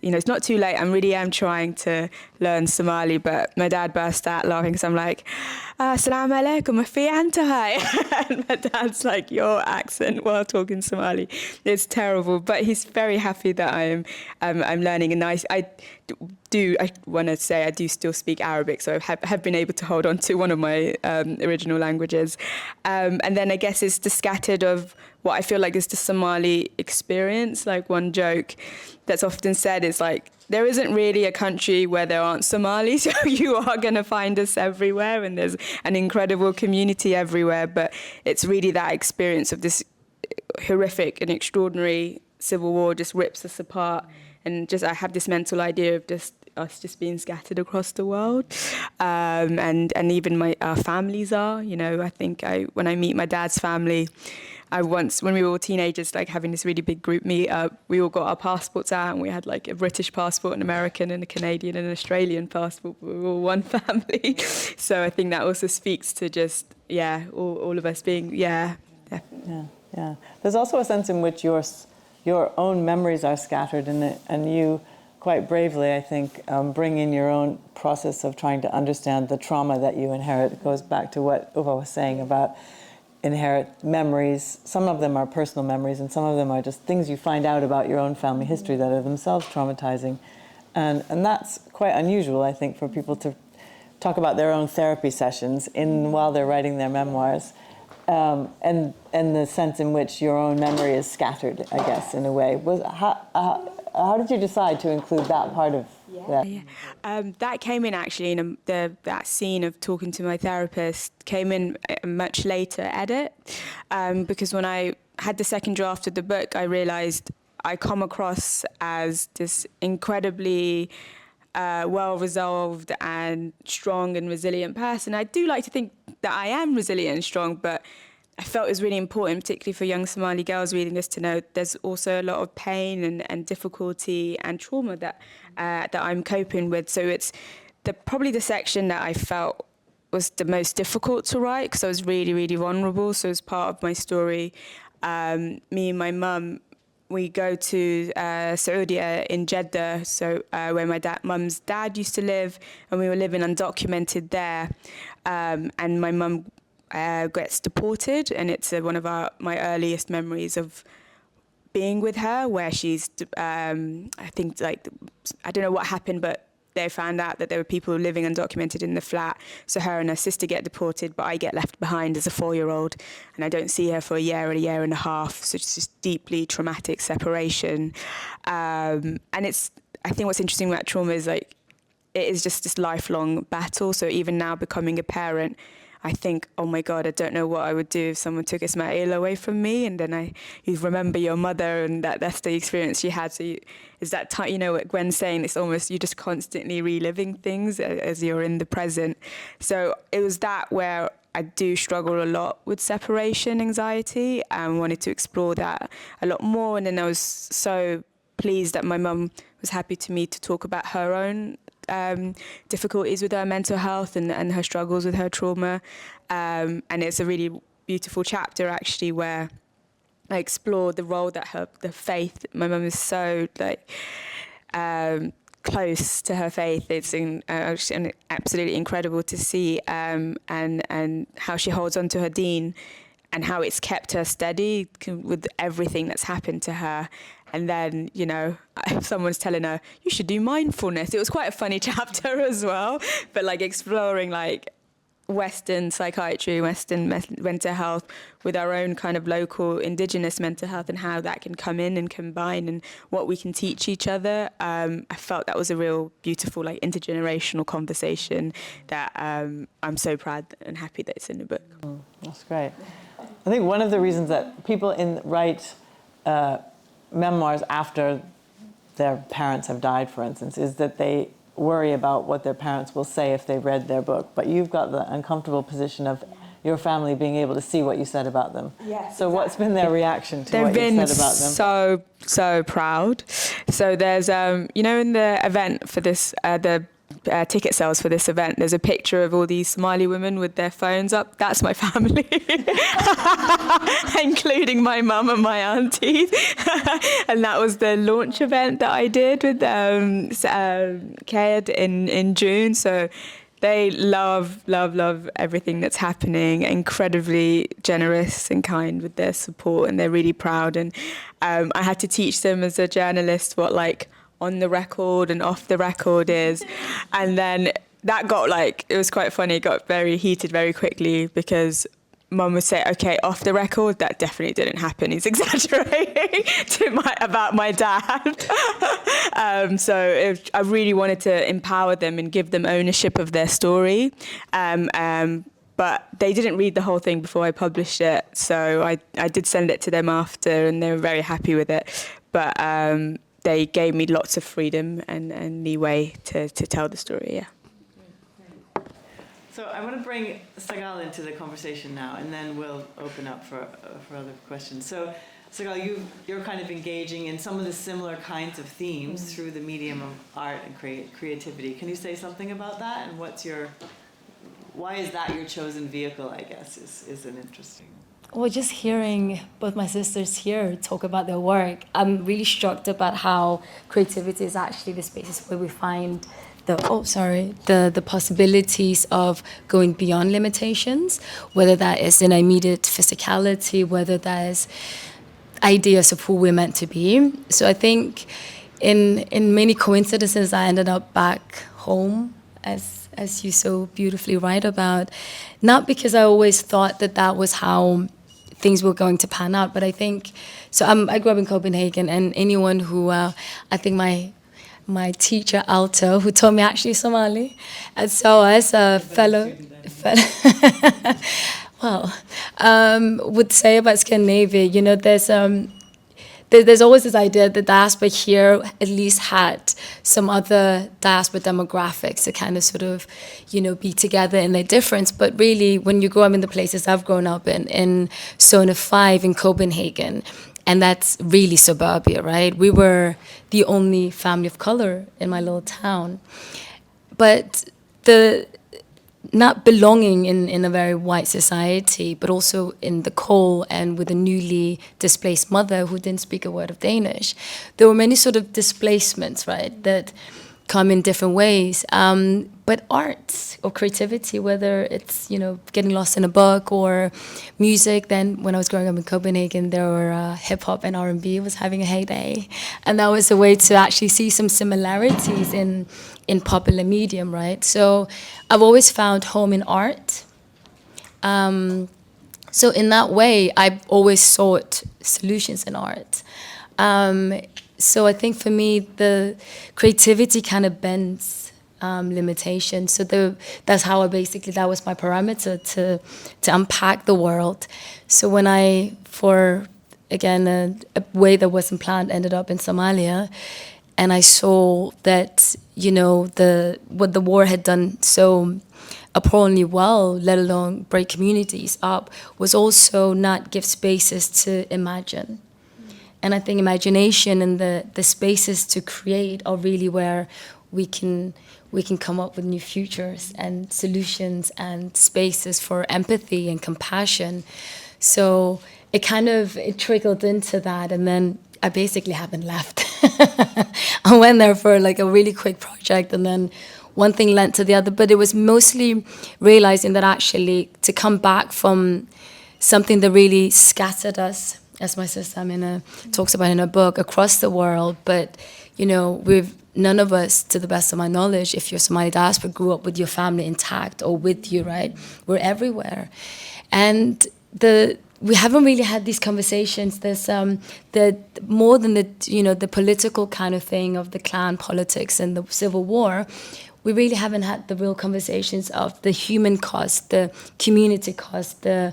it's not too late. I really am trying to learn Somali, but my dad burst out laughing because I'm like, "Assalamu alaikum, fi anta hai." And my dad's like, "Your accent while talking Somali, it's terrible." But he's very happy that I'm learning, and I I want to say I do still speak Arabic, so I have been able to hold on to one of my original languages. And then I guess it's the scattered of what I feel like is the Somali experience. Like one joke that's often said is like, there isn't really a country where there aren't Somalis, so you are going to find us everywhere, and there's an incredible community everywhere. But it's really that experience of this horrific and extraordinary civil war just rips us apart. And just I have this mental idea of just us just being scattered across the world, and even our families are. You know, I think when I meet my dad's family, when we were all teenagers, like having this really big group meet up, we all got our passports out, and we had like a British passport, an American, and a Canadian, and an Australian passport. But we were all one family. So I think that also speaks to just all of us being Yeah. There's also a sense in which your own memories are scattered, and you quite bravely, I think, bring in your own process of trying to understand the trauma that you inherit. It goes back to what Ubah was saying about inherit memories. Some of them are personal memories, and some of them are just things you find out about your own family history that are themselves traumatizing. And that's quite unusual, I think, for people to talk about their own therapy sessions while they're writing their memoirs. And the sense in which your own memory is scattered, I guess, in a way. How did you decide to include that part of that? That came in actually in that scene of talking to my therapist came in a much later edit, because when I had the second draft of the book, I realised I come across as this incredibly well-resolved and strong and resilient person. I do like to think that I am resilient and strong, but I felt it was really important, particularly for young Somali girls reading this, to know there's also a lot of pain and difficulty and trauma that I'm coping with. So it's probably the section that I felt was the most difficult to write, because I was really, really vulnerable. So as part of my story, me and my mum, we go to Saudi in Jeddah, so where my mum's dad used to live, and we were living undocumented there. And my mum gets deported, and it's one of my earliest memories of being with her, where she's, I think, like, I don't know what happened, but they found out that there were people living undocumented in the flat. So her and her sister get deported, but I get left behind as a 4-year-old, and I don't see her for a year and a half. So it's just deeply traumatic separation. And I think what's interesting about trauma is like, it is just this lifelong battle. So even now becoming a parent, I think, oh my God, I don't know what I would do if someone took Ismail away from me. And then you remember your mother, and that's the experience she had. So is that time, you know, what Gwen's saying, it's almost, you're just constantly reliving things as you're in the present. So it was that where I do struggle a lot with separation anxiety, and wanted to explore that a lot more. And then I was so pleased that my mum was happy to me to talk about her own difficulties with her mental health and her struggles with her trauma. And it's a really beautiful chapter, actually, where I explore the role that the faith, my mum is so close to her faith. It's absolutely incredible to see, and how she holds on to her deen, and how it's kept her steady with everything that's happened to her. And then, you know, if someone's telling her, you should do mindfulness. It was quite a funny chapter as well, but like exploring like Western psychiatry, Western mental health with our own kind of local indigenous mental health, and how that can come in and combine, and what we can teach each other. I felt that was a real beautiful, like, intergenerational conversation that I'm so proud and happy that it's in the book. That's great. I think one of the reasons that people write memoirs after their parents have died, for instance, is that they worry about what their parents will say if they read their book. But you've got the uncomfortable position of your family being able to see what you said about them. Yes, so what's been their reaction to what you said about them? So proud. So there's, you know, in the event for this, the ticket sales for this event, there's a picture of all these Somali women with their phones up. That's my family, including my mum and my aunties. And that was the launch event that I did with Ked in June. So they love everything that's happening, incredibly generous and kind with their support, and they're really proud. And I had to teach them as a journalist what, like, on the record and off the record is. And then that got like, it was quite funny, it got very heated very quickly because Mum would say, okay, off the record, that definitely didn't happen. He's exaggerating about my dad. I really wanted to empower them and give them ownership of their story. But they didn't read the whole thing before I published it. So I did send it to them after and they were very happy with it. But they gave me lots of freedom and leeway to tell the story, yeah. So I want to bring Sagal into the conversation now, and then we'll open up for other questions. So, Sagal, you're kind of engaging in some of the similar kinds of themes through the medium of art and creativity. Can you say something about that, and why is that your chosen vehicle? I guess is an interesting. Well, just hearing both my sisters here talk about their work, I'm really shocked about how creativity is actually the spaces where we find the possibilities of going beyond limitations, whether that is in immediate physicality, whether that is ideas of who we're meant to be. So I think in many coincidences, I ended up back home, as you so beautifully write about, not because I always thought that was how things were going to pan out, but I think, I grew up in Copenhagen, and anyone who, I think my teacher, Alto, who taught me actually Somali, and so as a fellow would say about Scandinavia, there's always this idea that diaspora here at least had some other diaspora demographics to kind of sort of, be together in their difference. But really, when you grow up in the places I've grown up in Zone 5 in Copenhagen, and that's really suburbia, right? We were the only family of color in my little town. But the not belonging in a very white society, but also in the cold and with a newly displaced mother who didn't speak a word of Danish. There were many sort of displacements, right, that come in different ways. But art or creativity, whether it's, getting lost in a book or music, then when I was growing up in Copenhagen, there were hip-hop and R&B was having a heyday. And that was a way to actually see some similarities in popular medium, right? So I've always found home in art. So in that way, I've always sought solutions in art. So I think for me, the creativity kind of bends limitations. So that's how that was my parameter to unpack the world. So when I, for again, a way that wasn't planned, ended up in Somalia, and I saw that, what the war had done so appallingly well, let alone break communities up, was also not give spaces to imagine. And I think imagination and the spaces to create are really where we can come up with new futures and solutions and spaces for empathy and compassion. So it trickled into that, and then I basically haven't left. I went there for like a really quick project, and then one thing led to the other. But it was mostly realizing that actually to come back from something that really scattered us, as my sister Aamna talks about in her book, across the world. But, none of us, to the best of my knowledge, if you're Somali diaspora, grew up with your family intact or with you, right? We're everywhere. And we haven't really had these conversations. There's more than the political kind of thing of the clan politics and the civil war. We really haven't had the real conversations of the human cost, the community cost, the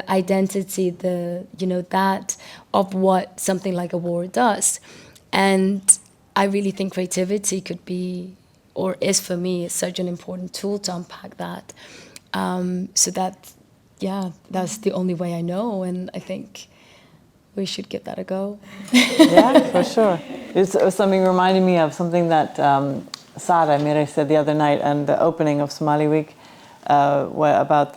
identity, that of what something like a war does. And I really think creativity could be, or is for me, such an important tool to unpack that. So that's the only way I know, and I think we should give that a go. Yeah, for sure. It was something reminding me of something that Sara Mire said the other night and the opening of Somali Week about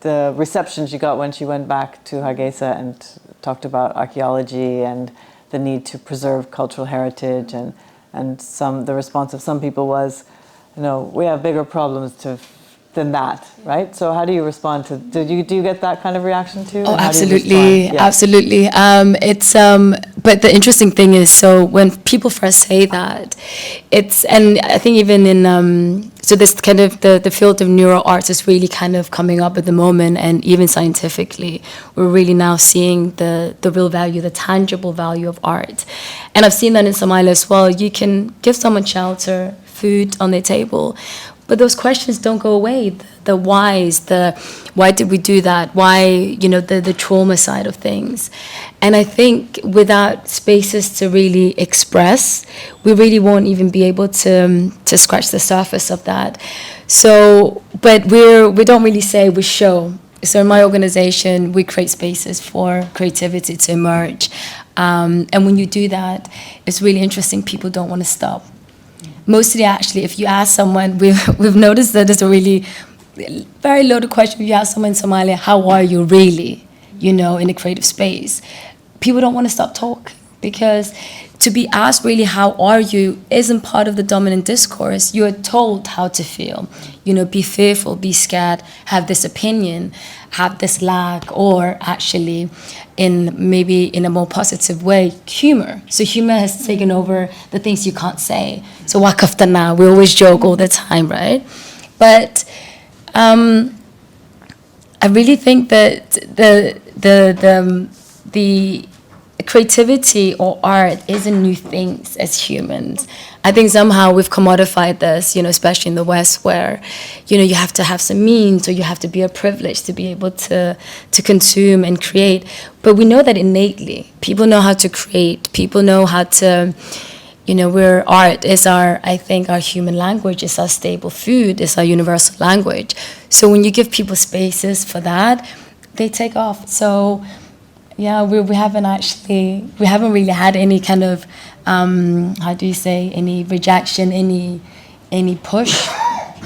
the reception she got when she went back to Hargeisa and talked about archaeology and the need to preserve cultural heritage, and the response of some people was, we have bigger problems to than that, right? So how do you respond to? Do you get that kind of reaction too? Oh, And how do you absolutely, respond? Yeah. absolutely. But the interesting thing is, so when people first say that, and I think even in, so this kind of, the field of neuro arts is really kind of coming up at the moment, and even scientifically, we're really now seeing the real value, the tangible value of art. And I've seen that in Somalia as well. You can give someone shelter, food on their table, but those questions don't go away. The whys, why did we do that? Why, the trauma side of things. And I think without spaces to really express, we really won't even be able to scratch the surface of that. So, but we don't really say, we show. So in my organization, we create spaces for creativity to emerge. And when you do that, it's really interesting. People don't want to stop. Mostly, actually, if you ask someone, we've noticed that it's a really very loaded question. If you ask someone in Somalia, how are you really, in a creative space? People don't want to stop talking, because to be asked really, how are you, isn't part of the dominant discourse. You are told how to feel. Be fearful, be scared, have this opinion, have this lack, or actually, maybe in a more positive way, humor. So humor has taken over the things you can't say. So wakaftana, we always joke all the time, right? But I really think that the creativity or art isn't new things as humans. I think somehow we've commodified this, especially in the West, where, you have to have some means, or you have to be a privilege to be able to consume and create. But we know that innately. People know how to create. People know how to, where art is I think our human language, is our staple food, is our universal language. So when you give people spaces for that, they take off. So yeah, we haven't really had any kind of, any rejection, any push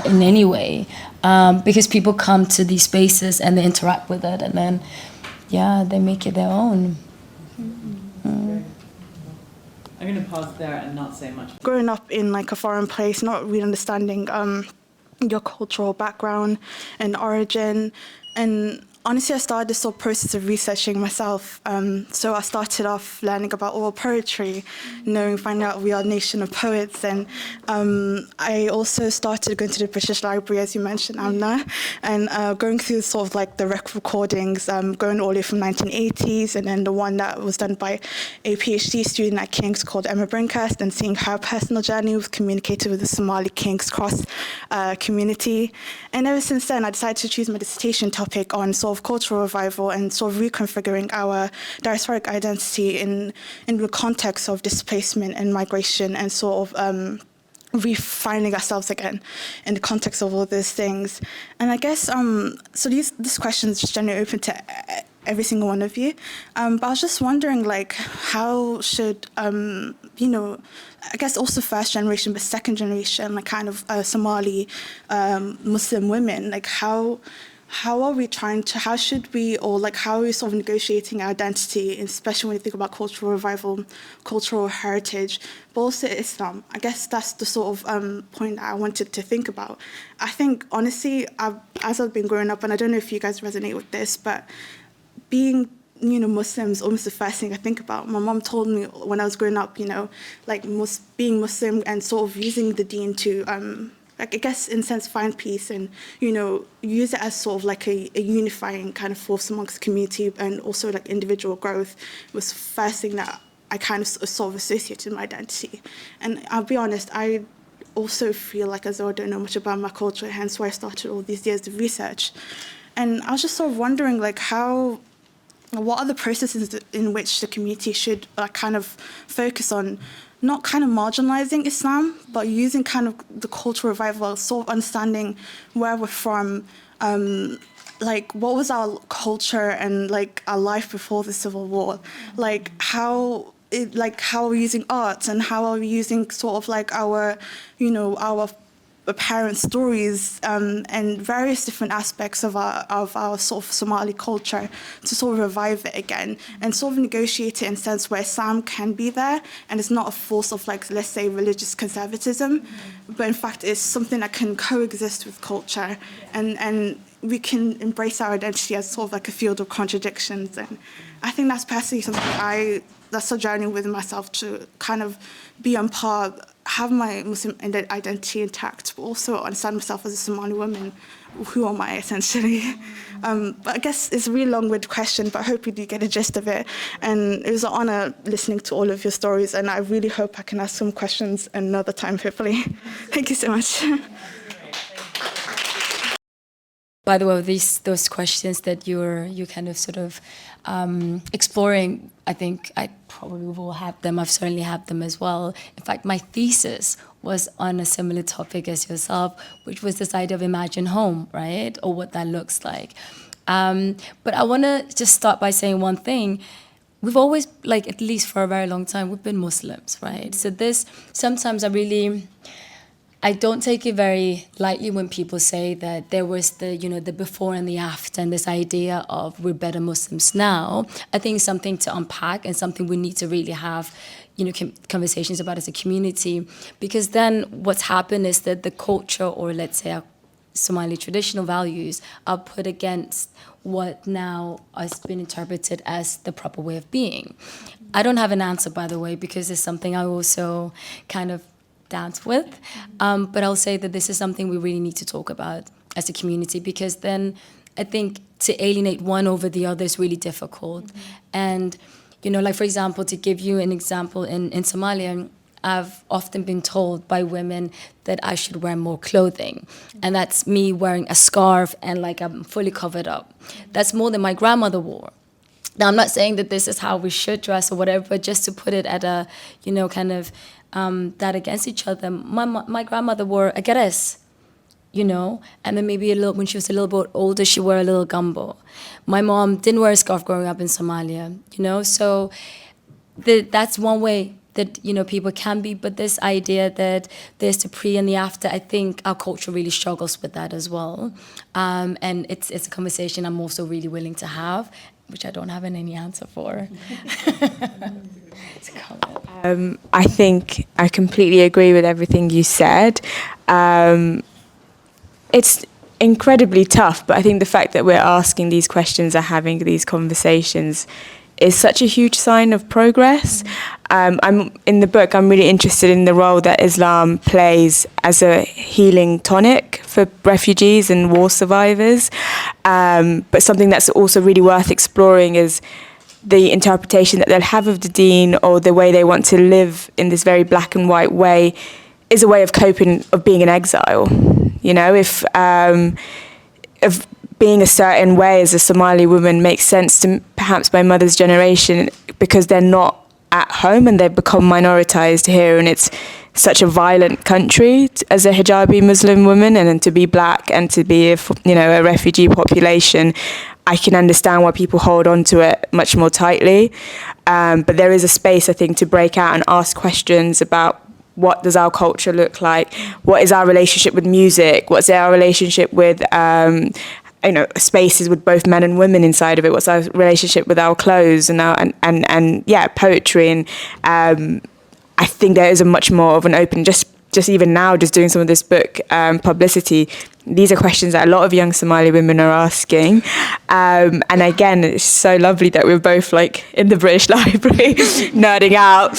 in any way, because people come to these spaces and they interact with it, and then, they make it their own. I'm going to pause there and not say much. Growing up in a foreign place, not really understanding your cultural background and origin, and honestly, I started this sort of process of researching myself. So I started off learning about oral poetry, finding out we are a nation of poets. And I also started going to the British Library, as you mentioned, Aamna, and going through sort of the record recordings, going all the way from 1980s, and then the one that was done by a PhD student at King's called Emma Brinkhurst, and seeing her personal journey with communicating with the Somali King's Cross community. And ever since then, I decided to choose my dissertation topic on sort of cultural revival and sort of reconfiguring our diasporic identity in the context of displacement and migration, and sort of refinding ourselves again in the context of all those things. And I guess, so this question is just generally open to every single one of you. But I was just wondering, how should, I guess also first generation, but second generation, Somali Muslim women, how are we how should we, or how are we sort of negotiating our identity, especially when you think about cultural revival, cultural heritage, but also Islam? I guess that's the sort of point that I wanted to think about. I think, honestly, as I've been growing up, and I don't know if you guys resonate with this, but being Muslim is almost the first thing I think about. My mom told me when I was growing up, being Muslim and sort of using the deen to I guess in a sense find peace and use it as sort of a unifying kind of force amongst the community, and also individual growth was the first thing that I kind of sort of associated my identity. And I'll be honest, I also feel as though I don't know much about my culture, hence why I started all these years of research. And I was just sort of wondering what are the processes in which the community should kind of focus on, not kind of marginalizing Islam, but using kind of the cultural revival, sort of understanding where we're from, what was our culture and our life before the Civil War, how are we using art, and how are we using sort of our parents' stories and various different aspects of our sort of Somali culture to sort of revive it again and sort of negotiate it in a sense where Islam can be there and it's not a force of, like, let's say, religious conservatism, but in fact it's something that can coexist with culture and we can embrace our identity as sort of like a field of contradictions. And I think that's personally something that's a journey within myself to kind of be on par, have my Muslim identity intact, but also understand myself as a Somali woman. Who am I, essentially? But I guess it's a really long-winded question, but I hope you do get a gist of it. And it was an honor listening to all of your stories, and I really hope I can ask some questions another time, hopefully. Thank you so much. By the way, those questions that you're kind of sort of exploring, I think I probably will have them. I've certainly had them as well. In fact, my thesis was on a similar topic as yourself, which was this idea of imagine home, right? Or what that looks like. But I want to just start by saying one thing. We've always, like, at least for a very long time, we've been Muslims, right? So this, sometimes I don't take it very lightly when people say that there was the before and the after and this idea of we're better Muslims now. I think it's something to unpack and something we need to really have, conversations about as a community, because then what's happened is that the culture, or let's say our Somali traditional values, are put against what now has been interpreted as the proper way of being. I don't have an answer, by the way, because it's something I also kind of dance with, but I'll say that this is something we really need to talk about as a community, because then I think to alienate one over the other is really difficult. And like, for example, to give you an example, in Somalia, I've often been told by women that I should wear more clothing, and that's me wearing a scarf and like I'm fully covered up. That's more than my grandmother wore. Now, I'm not saying that this is how we should dress or whatever, but just to put it at a, kind of that against each other. My grandmother wore a geres, and then maybe when she was a little bit older, she wore a little gumbo. My mom didn't wear a scarf growing up in Somalia, so that's one way that, people can be, but this idea that there's the pre and the after, I think our culture really struggles with that as well. And it's a conversation I'm also really willing to have, which I don't have any answer for. It's a comment. I think I completely agree with everything you said. It's incredibly tough, but I think the fact that we're asking these questions and having these conversations is such a huge sign of progress. I'm in the book, I'm really interested in the role that Islam plays as a healing tonic for refugees and war survivors. But something that's also really worth exploring is the interpretation that they'll have of the deen, or the way they want to live in this very black and white way, is a way of coping, of being in exile. If being a certain way as a Somali woman makes sense to perhaps my mother's generation, because they're not at home and they've become minoritized here, and it's such a violent country as a hijabi Muslim woman, and then to be black and to be a refugee population, I can understand why people hold on to it much more tightly. But there is a space, I think, to break out and ask questions about what does our culture look like, what is our relationship with music, what's our relationship with spaces with both men and women inside of it, what's our relationship with our clothes and poetry. And I think there is a much more of an open, just even now, just doing some of this book publicity, these are questions that a lot of young Somali women are asking. And again, it's so lovely that we're both like in the British Library nerding out.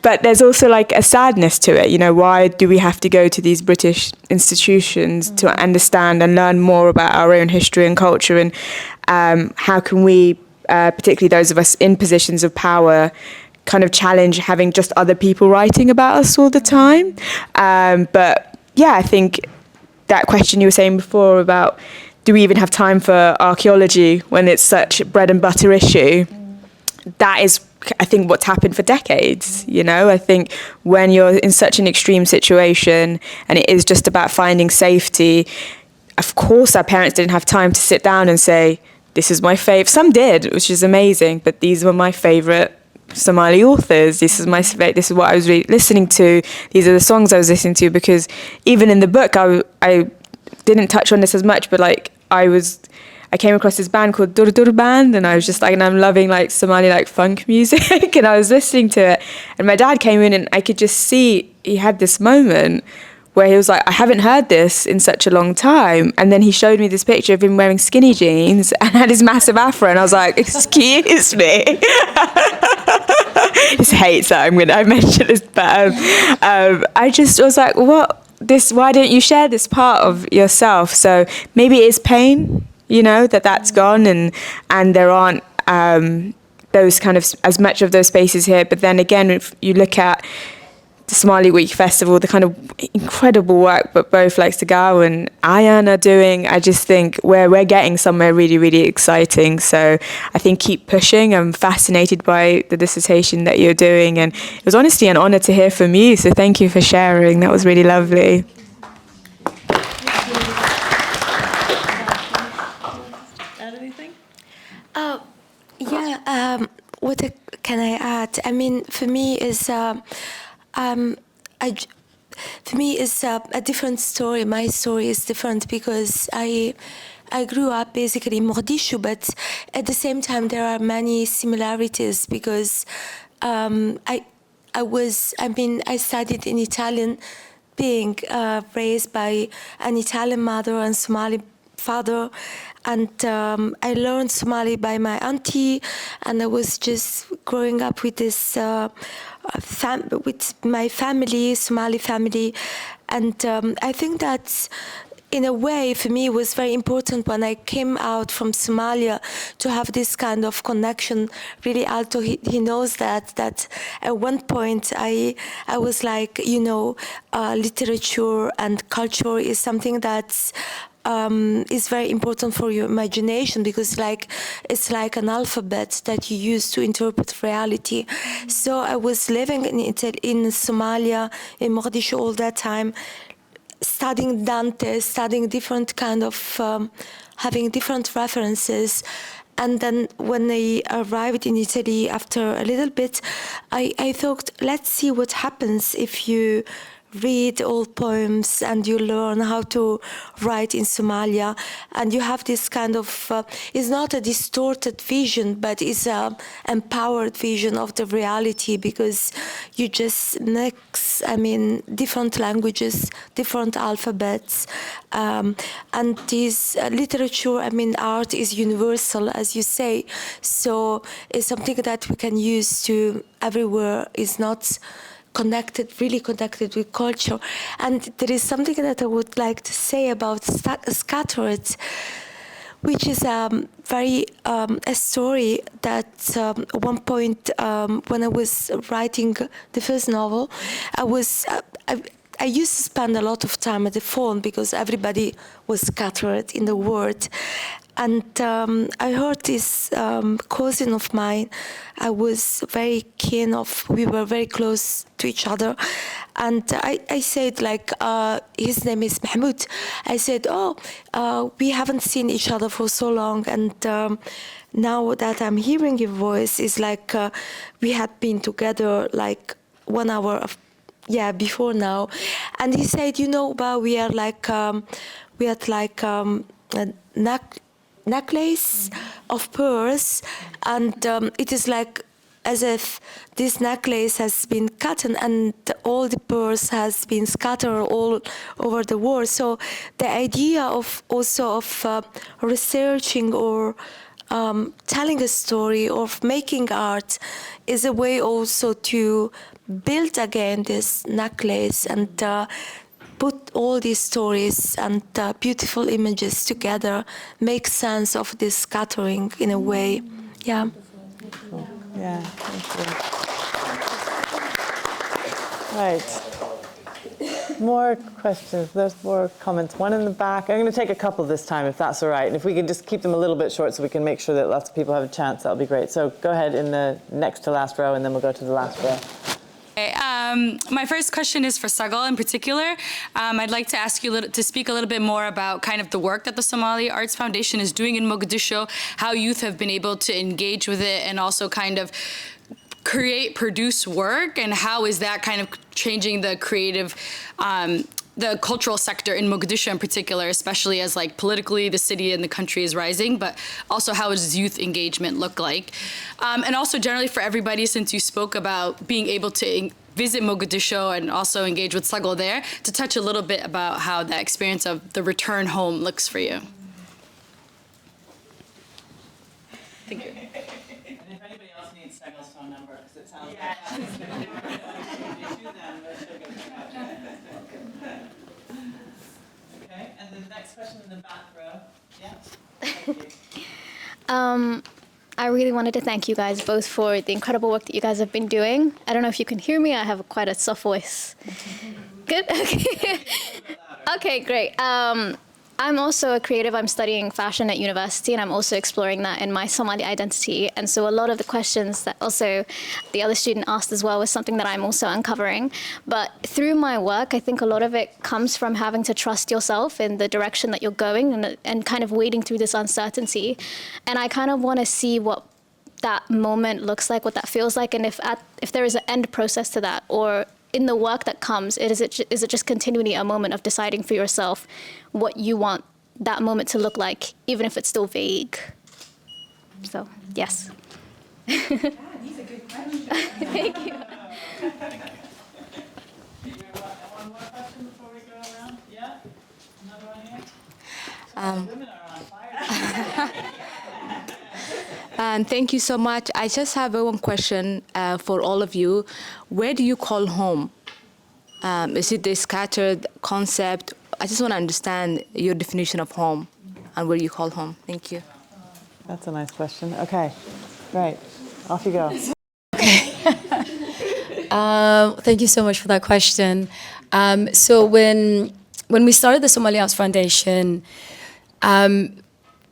But there's also like a sadness to it. Why do we have to go to these British institutions to understand and learn more about our own history and culture? And how can we, particularly those of us in positions of power, kind of challenge having just other people writing about us all the time? But yeah, I think that question you were saying before about, do we even have time for archaeology when it's such a bread and butter issue? That is, I think, what's happened for decades. I think when you're in such an extreme situation and it is just about finding safety, of course our parents didn't have time to sit down and say, this is my favourite. Some did, which is amazing, but these were my favourite Somali authors. This is what I was listening to. These are the songs I was listening to, because even in the book, I didn't touch on this as much, but like I came across this band called Dur Band, and I was just like, and I'm loving like Somali like funk music, and I was listening to it, and my dad came in, and I could just see he had this moment where he was like, I haven't heard this in such a long time. And then he showed me this picture of him wearing skinny jeans and had his massive afro. And I was like, excuse me. This hates that I mentioned this, but I just was like, why don't you share this part of yourself? So maybe it is pain, you know, that's gone, and there aren't those kind of, as much of those spaces here. But then again, if you look at the Somali Week Festival, the kind of incredible work but both like Sagal and Aamna are doing, I just think we're getting somewhere really, really exciting. So I think keep pushing. I'm fascinated by the dissertation that you're doing, and it was honestly an honour to hear from you. So thank you for sharing. That was really lovely. Add anything? What can I add? I mean, for me is a different story. My story is different because I grew up basically in Mohdin, but at the same time there are many similarities because I studied in Italian, being raised by an Italian mother and Somali father, and I learned Somali by my auntie, and I was just growing up with this with my family, Somali family, and I think that in a way for me it was very important when I came out from Somalia to have this kind of connection. Really, Alto, he knows that at one point I was like, you know, literature and culture is something that's is very important for your imagination, because it's like an alphabet that you use to interpret reality. So I was living in Somalia, in Mogadishu all that time, studying Dante, studying different kind of, having different references. And then when I arrived in Italy after a little bit, I thought, let's see what happens if you read old poems and you learn how to write in Somalia, and you have this kind of, it's not a distorted vision, but it's a empowered vision of the reality, because you just mix, I mean, different languages, different alphabets, and this literature, I mean, art is universal, as you say, so it's something that we can use to everywhere. It's not really connected with culture. And there is something that I would like to say about Scattered, which is very a story that at one point when I was writing the first novel, I used to spend a lot of time at the phone because everybody was scattered in the world. And I heard this cousin of mine. I was very keen of, we were very close to each other. And I said, like, his name is Mahmoud. I said, we haven't seen each other for so long. And now that I'm hearing your voice, it's like we had been together like 1 hour before now. And he said, you know, Ubah, we had like a necklace of pearls, and it is like as if this necklace has been cut and all the pearls has been scattered all over the world. So the idea of also of researching or telling a story, of making art, is a way also to build again this necklace and put all these stories and beautiful images together, make sense of this scattering in a way. Yeah. Yeah, thank you. Right. More questions. There's more comments. One in the back. I'm going to take a couple this time, if that's all right. And if we can just keep them a little bit short so we can make sure that lots of people have a chance, that'll be great. So go ahead in the next to last row, and then we'll go to the last row. My first question is for Sagal in particular. I'd like to ask you to speak a little bit more about kind of the work that the Somali Arts Foundation is doing in Mogadishu, how youth have been able to engage with it, and also kind of produce work, and how is that kind of changing the creative, the cultural sector in Mogadishu in particular, especially as like politically the city and the country is rising, but also how does youth engagement look like? And also generally for everybody, since you spoke about being able to visit Mogadishu and also engage with Sagal there, to touch a little bit about how that experience of the return home looks for you. Thank you. And if anybody else needs Sagal's phone number, because it sounds like to them, she'll give it out. Okay, and the next question in the back row. Yeah. Thank you. I really wanted to thank you guys both for the incredible work that you guys have been doing. I don't know if you can hear me. I have quite a soft voice. Good? Okay. Okay, great. I'm also a creative. I'm studying fashion at university, and I'm also exploring that in my Somali identity. And so a lot of the questions that also the other student asked as well was something that I'm also uncovering. But through my work, I think a lot of it comes from having to trust yourself in the direction that you're going and kind of wading through this uncertainty. And I kind of want to see what that moment looks like, what that feels like, and if there is an end process to that, or in the work that comes, is it just continually a moment of deciding for yourself what you want that moment to look like, even if it's still vague? So, yes. These are good questions. Thank you. One more question before we go around? Yeah? Another one here? So women are on fire. Thank you so much. I just have one question for all of you. Where do you call home? Is it the scattered concept? I just want to understand your definition of home and where you call home. Thank you. That's a nice question. Okay, great. Off you go. Thank you so much for that question. So when we started the Somali Arts Foundation,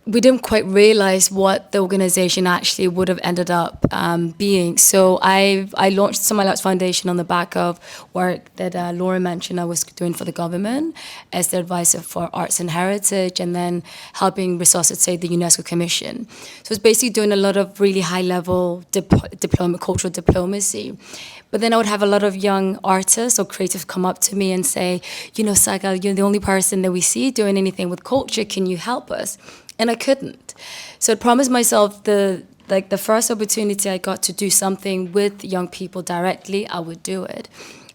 we didn't quite realize what the organization actually would have ended up being. So I launched the Somali Arts Foundation on the back of work that Laura mentioned I was doing for the government as the advisor for arts and heritage, and then helping resuscitate the UNESCO Commission. So it's basically doing a lot of really high-level cultural diplomacy. But then I would have a lot of young artists or creatives come up to me and say, you know, Sagal, you're the only person that we see doing anything with culture. Can you help us? And I couldn't. So I promised myself the first opportunity I got to do something with young people directly, I would do it.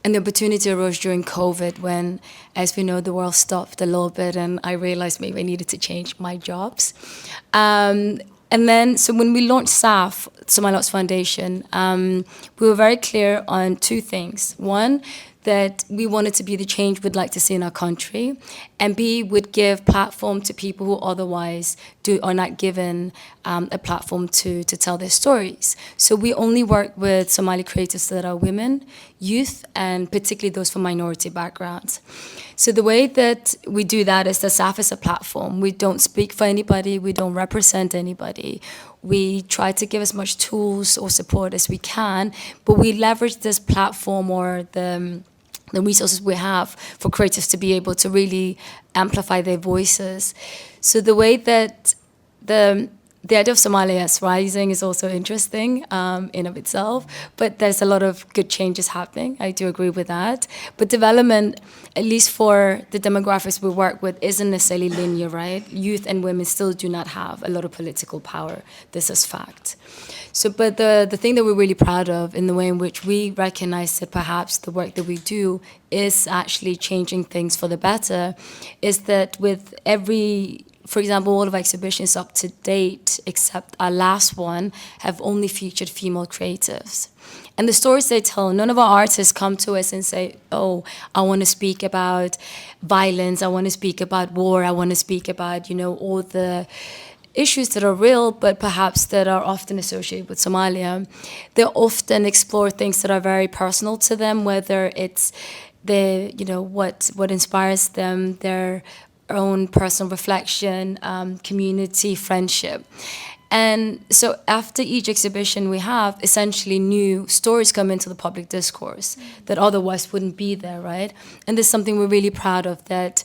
And the opportunity arose during COVID when, as we know, the world stopped a little bit and I realized maybe I needed to change my jobs. And then, so when we launched SAF, Somali Arts Foundation, we were very clear on two things. One, that we wanted to be the change we'd like to see in our country, and B, would give platform to people who otherwise are not given a platform to tell their stories. So we only work with Somali creators that are women, youth, and particularly those from minority backgrounds. So the way that we do that is that SAF is a platform. We don't speak for anybody, we don't represent anybody. We try to give as much tools or support as we can, but we leverage this platform or the resources we have for creatives to be able to really amplify their voices. So the way that the idea of Somalia's rising is also interesting in of itself, but there's a lot of good changes happening. I do agree with that. But development, at least for the demographics we work with, isn't necessarily linear, right? Youth and women still do not have a lot of political power. This is fact. So, but the thing that we're really proud of in the way in which we recognize that perhaps the work that we do is actually changing things for the better is that with every, for example, all of our exhibitions up to date, except our last one, have only featured female creatives. And the stories they tell, none of our artists come to us and say, oh, I want to speak about violence, I want to speak about war, I want to speak about, you know, all the issues that are real, but perhaps that are often associated with Somalia. They often explore things that are very personal to them, whether it's the, you know, what inspires them, their own personal reflection, community, friendship. And so after each exhibition we have, essentially new stories come into the public discourse that otherwise wouldn't be there, right? And this is something we're really proud of, that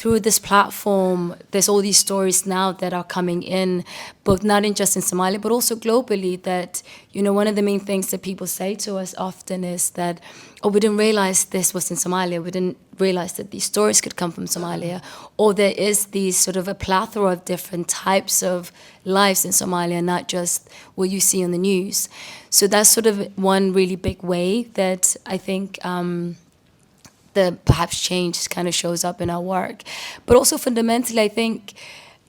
through this platform, there's all these stories now that are coming in, both not in just in Somalia, but also globally, that, one of the main things that people say to us often is that, oh, we didn't realize this was in Somalia. We didn't realize that these stories could come from Somalia. Or there is these sort of a plethora of different types of lives in Somalia, not just what you see on the news. So that's sort of one really big way that I think the perhaps change kind of shows up in our work. But also fundamentally, I think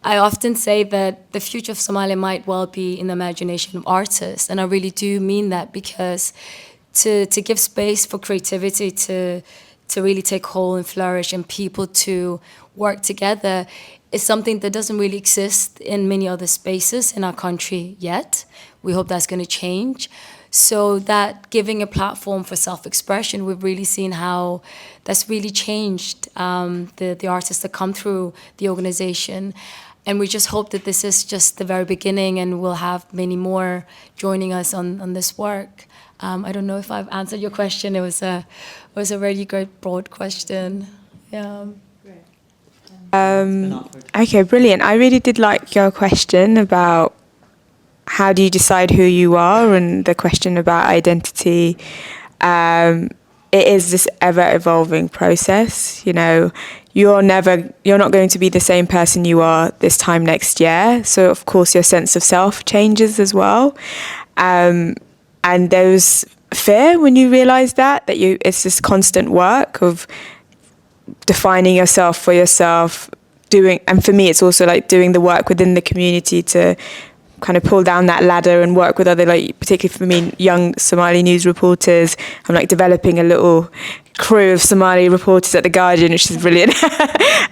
I often say that the future of Somalia might well be in the imagination of artists. And I really do mean that, because to give space for creativity to really take hold and flourish, and people to work together, is something that doesn't really exist in many other spaces in our country yet. We hope that's going to change. So that giving a platform for self-expression, we've really seen how that's really changed the artists that come through the organization. And we just hope that this is just the very beginning, and we'll have many more joining us on this work. I don't know if I've answered your question. It was a really great broad question. Yeah. Okay, brilliant. I really did like your question about how do you decide who you are, and the question about identity. It is this ever-evolving process. You're not going to be the same person you are this time next year. So of course your sense of self changes as well. And there's fear when you realise that it's this constant work of defining yourself for yourself, and for me it's also like doing the work within the community to kind of pull down that ladder and work with other, like, particularly for me, young Somali news reporters. I'm like developing a little crew of Somali reporters at The Guardian, which is brilliant.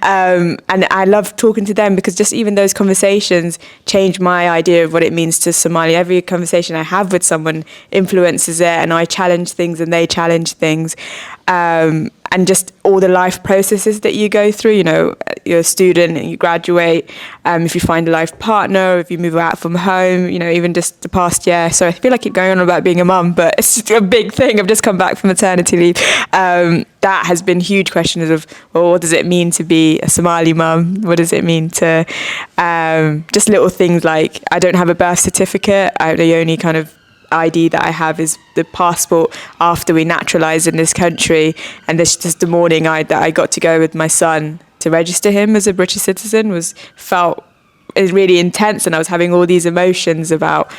And I love talking to them, because just even those conversations change my idea of what it means to Somalia. Every conversation I have with someone influences it, and I challenge things and they challenge things. And just all the life processes that you go through, you're a student and you graduate, if you find a life partner, if you move out from home, even just the past year. So I feel like I keep going on about being a mum, but it's just a big thing. I've just come back from maternity leave. That has been huge questions of, well, what does it mean to be a Somali mum? What does it mean to, just little things like, I don't have a birth certificate. The only kind of ID that I have is the passport after we naturalised in this country, and this just the morning that I got to go with my son to register him as a British citizen felt really intense, and I was having all these emotions about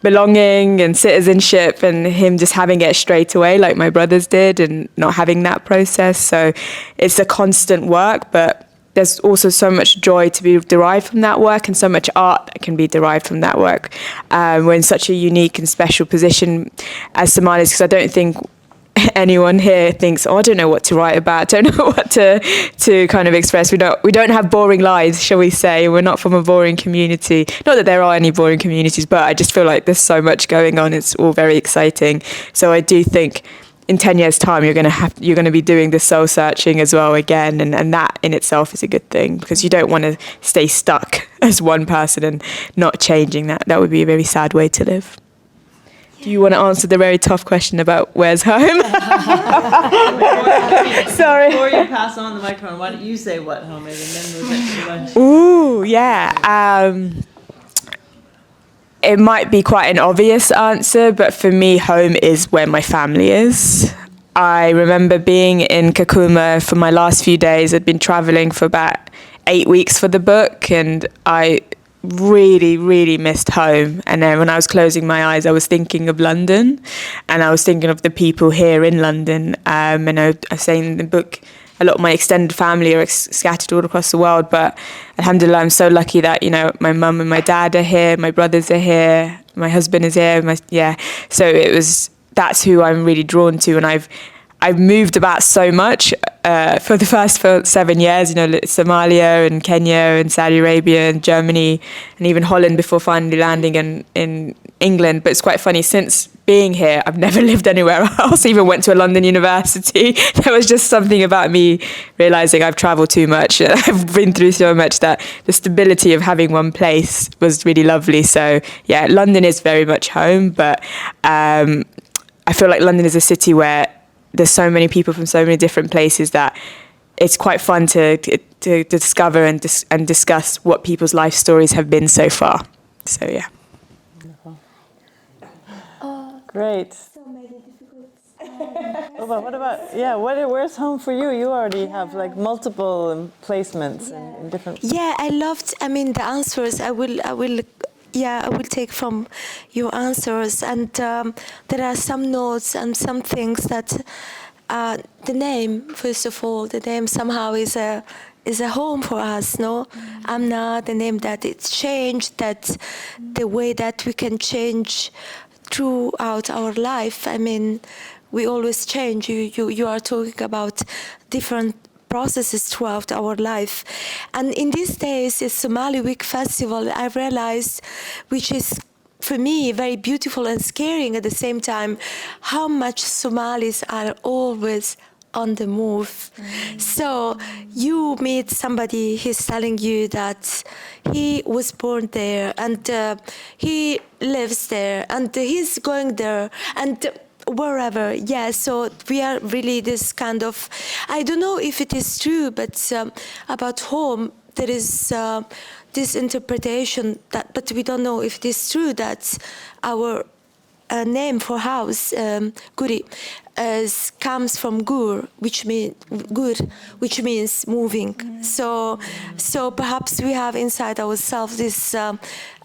belonging and citizenship, and him just having it straight away like my brothers did, and not having that process. So it's a constant work, but there's also so much joy to be derived from that work, and so much art that can be derived from that work. We're in such a unique and special position as Somalis, because I don't think anyone here thinks, oh, I don't know what to write about, don't know what to kind of express. We don't have boring lives, shall we say. We're not from a boring community. Not that there are any boring communities, but I just feel like there's so much going on. It's all very exciting. So I do think in 10 years' time, you're going to be doing the soul searching as well again, and that in itself is a good thing, because you don't want to stay stuck as one person and not changing that. That would be a very sad way to live. Do you want to answer the very tough question about where's home? Sorry. Before you pass on the microphone, why don't you say what home is, and then we'll get to lunch. Ooh, yeah. It might be quite an obvious answer, but for me, home is where my family is. I remember being in Kakuma for my last few days. I'd been traveling for about 8 weeks for the book, and I really, really missed home. And then when I was closing my eyes, I was thinking of London, and I was thinking of the people here in London. And I was saying in the book, a lot of my extended family are scattered all across the world, but alhamdulillah, I'm so lucky that, my mum and my dad are here, my brothers are here, my husband is here, so that's who I'm really drawn to. And I've moved about so much for the first 7 years, Somalia and Kenya and Saudi Arabia and Germany and even Holland before finally landing in England. But it's quite funny, since being here, I've never lived anywhere else. I even went to a London university. There was just something about me realising I've travelled too much. I've been through so much that the stability of having one place was really lovely. So yeah, London is very much home, but I feel like London is a city where there's so many people from so many different places that it's quite fun to discover and discuss what people's life stories have been so far. So yeah. Great. Ubah, what about, where's home for you? You already have like multiple placements in different. Yeah, I loved, the answers. I will take from your answers. And there are some notes and some things that the name, first of all, the name somehow is a home for us, no? Aamna, the name that it's changed, that the way that we can change throughout our life. We always change. You are talking about different processes throughout our life. And in these days, it's Somali Week Festival, I realized, which is for me very beautiful and scaring at the same time, how much Somalis are always on the move. So you meet somebody, he's telling you that he was born there and he lives there and he's going there and wherever. Yeah, so we are really this kind of, I don't know if it is true, but about home, there is this interpretation that, but we don't know if it is true, that our name for house, Guri, comes from gur, which means moving. So perhaps we have inside ourselves this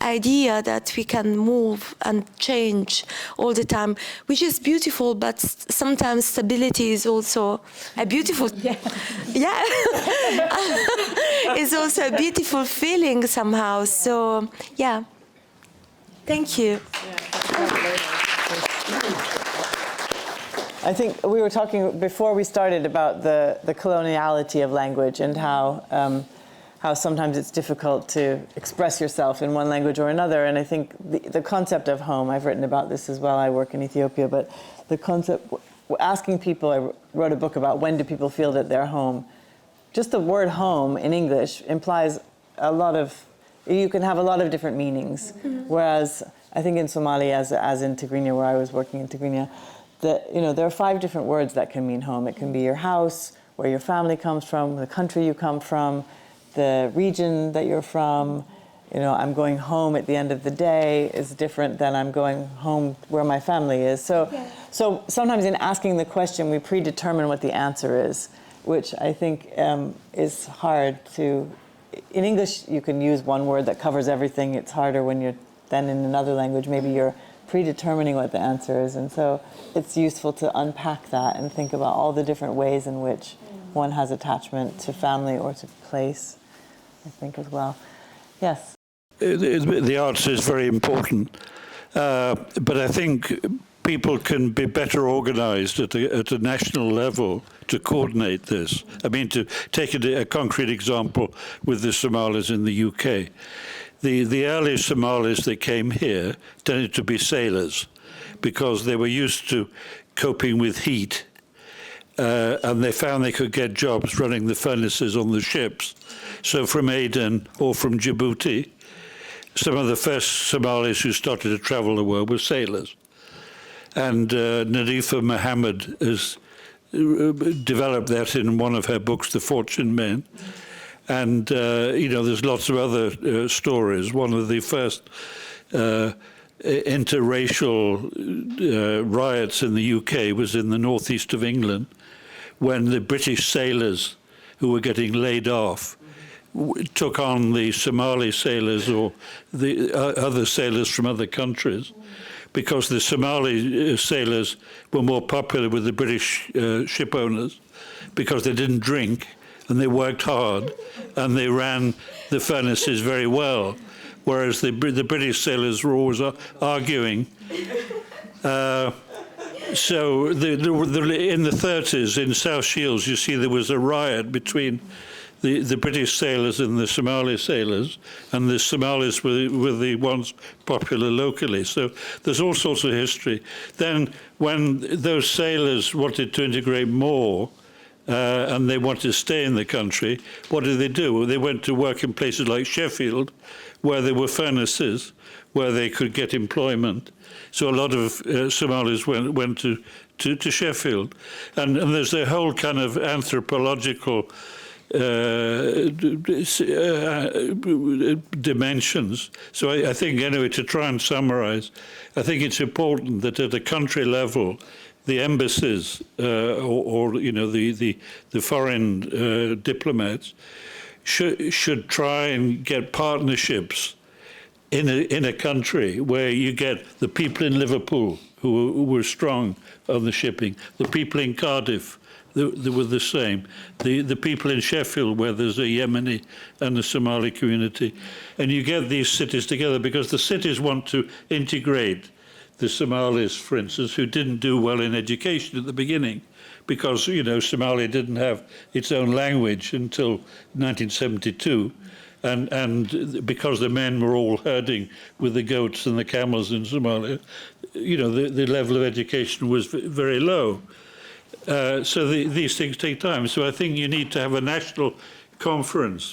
idea that we can move and change all the time, which is beautiful. But sometimes stability is also a beautiful. Yeah. It's also a beautiful feeling somehow. So yeah. Thank you. I think we were talking before we started about the coloniality of language and how sometimes it's difficult to express yourself in one language or another. And I think the concept of home, I've written about this as well, I work in Ethiopia, but the concept, asking people, I wrote a book about when do people feel that they're home. Just the word home in English implies a lot of, you can have a lot of different meanings. Whereas I think in Somali, as in Tigrinya, where I was working in Tigrinya, there are 5 different words that can mean home. It can be your house, where your family comes from, the country you come from, the region that you're from. I'm going home at the end of the day is different than I'm going home where my family is. So sometimes in asking the question, we predetermine what the answer is, which I think is hard to. In English, you can use one word that covers everything. It's harder when you're then in another language. Maybe you're predetermining what the answer is. And so it's useful to unpack that and think about all the different ways in which one has attachment to family or to place, I think, as well. Yes? The arts is very important. But I think people can be better organized at a national level to coordinate this. To take a concrete example with the Somalis in the UK. The early Somalis that came here tended to be sailors because they were used to coping with heat and they found they could get jobs running the furnaces on the ships. So from Aden or from Djibouti, some of the first Somalis who started to travel the world were sailors. And Nadifa Muhammad has developed that in one of her books, The Fortune Men. And, there's lots of other stories. One of the first interracial riots in the UK was in the northeast of England when the British sailors who were getting laid off took on the Somali sailors or the other sailors from other countries, because the Somali sailors were more popular with the British ship owners because they didn't drink and they worked hard and they ran the furnaces very well, whereas the British sailors were always arguing. So in the 30s in South Shields, you see there was a riot between the British sailors and the Somali sailors, and the Somalis were the ones popular locally. So there's all sorts of history. Then when those sailors wanted to integrate more, and they wanted to stay in the country, what did they do? Well, they went to work in places like Sheffield, where there were furnaces, where they could get employment. So a lot of Somalis went to Sheffield. And there's a whole kind of anthropological dimensions. So I think, anyway, to try and summarize, I think it's important that at a country level, the embassies or the foreign diplomats should try and get partnerships in a country where you get the people in Liverpool who were strong on the shipping, the people in Cardiff they were the same, the people in Sheffield where there's a Yemeni and a Somali community, and you get these cities together because the cities want to integrate the Somalis, for instance, who didn't do well in education at the beginning, because Somalia didn't have its own language until 1972, and because the men were all herding with the goats and the camels in Somalia, the level of education was very low. So these things take time. So I think you need to have a national conference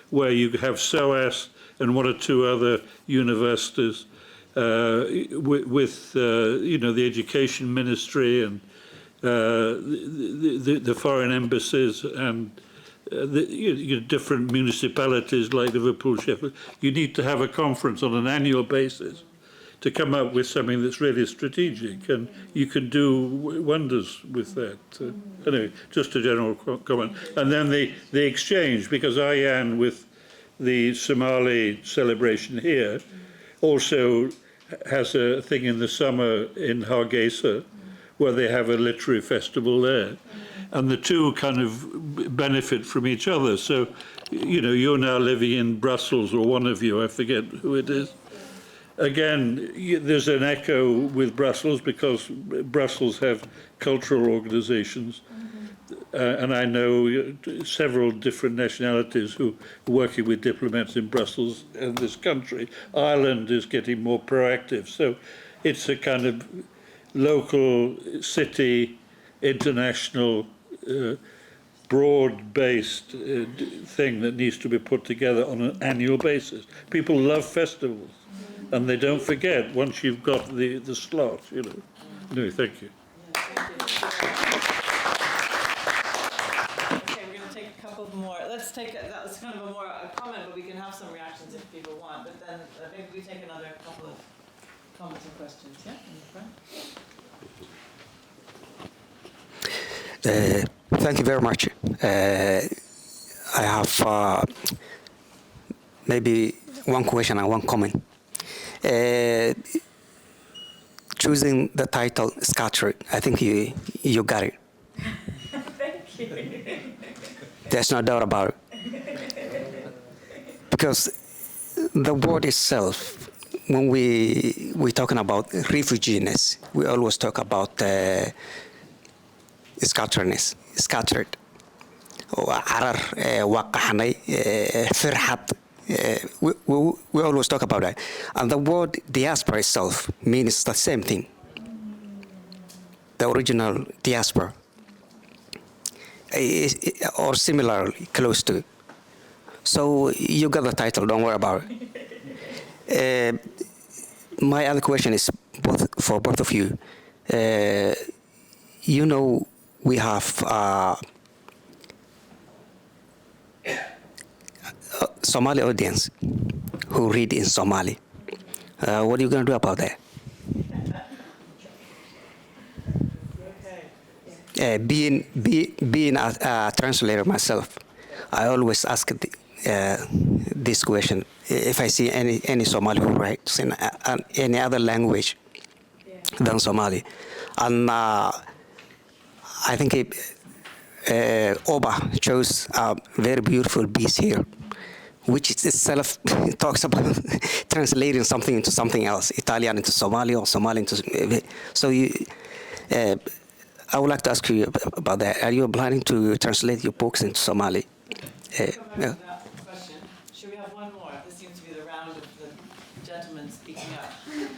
where you have SOAS and one or two other universities with the education ministry and the foreign embassies and different municipalities like Liverpool, Sheffield. You need to have a conference on an annual basis to come up with something that's really strategic, and you can do wonders with that. Anyway, just a general comment. And then the exchange, because Ayan, with the Somali celebration here, also has a thing in the summer in Hargeisa, where they have a literary festival there. And the two kind of benefit from each other. So, you're now living in Brussels, or one of you, I forget who it is. Again, there's an echo with Brussels because Brussels have cultural organizations. And I know several different nationalities who are working with diplomats in Brussels and this country. Ireland is getting more proactive. So it's a kind of local, city, international, broad-based thing that needs to be put together on an annual basis. People love festivals. And they don't forget once you've got the slot, No, thank you. Okay, we're going to take a couple more. Let's take that was kind of a comment, but we can have some reactions if people want. But then maybe we take another couple of comments and questions. Yeah, in the front. Thank you very much. I have maybe one question and one comment. Choosing the title "Scattered," I think you got it. Thank you. There's no doubt about it. Because the word itself, when we're talking about refugees, we always talk about scatteredness, scattered. Arar, waqahnay, firhat. We always talk about that. And the word diaspora itself means the same thing. The original diaspora. Or similarly close to. So you got the title, don't worry about it. My other question is for both of you. We have Somali audience who read in Somali. What are you going to do about that? Being a translator myself, I always ask this question. If I see any Somali who writes in any other language than Somali, and I think Ubah chose a very beautiful piece here, which itself talks about translating something into something else, Italian into Somali or Somali into... So I would like to ask you about that. Are you planning to translate your books into Somali? No. Question. Should we have one more? This seems to be the round of the gentlemen speaking up. I'm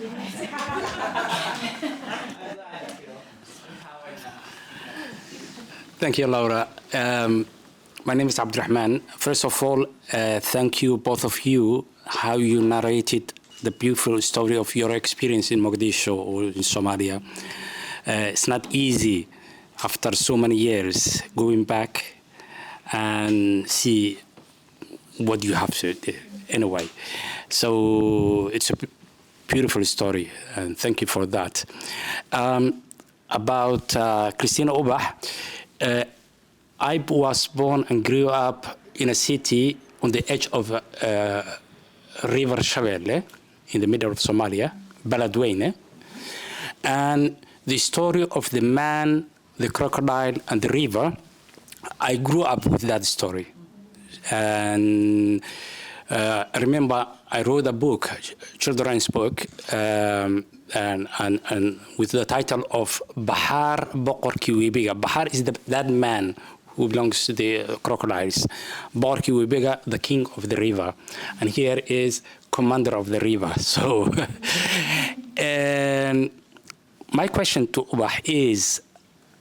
glad I feel empowered now. Thank you, Laura. My name is Abdurrahman. First of all, thank you, both of you, how you narrated the beautiful story of your experience in Mogadishu or in Somalia. It's not easy after so many years going back and see what you have said anyway. So it's a beautiful story, and thank you for that. About Cristina Ubah, I was born and grew up in a city on the edge of River Shabelle, in the middle of Somalia, Beledweyne. And the story of the man, the crocodile, and the river, I grew up with that story. And I remember I wrote a book, children's book, and with the title of Bahar Boqorki Webiga. Bahar is that man who belongs to the crocodiles. Boqorki Webiga, the king of the river. And here is commander of the river. So, and my question to Ubah is,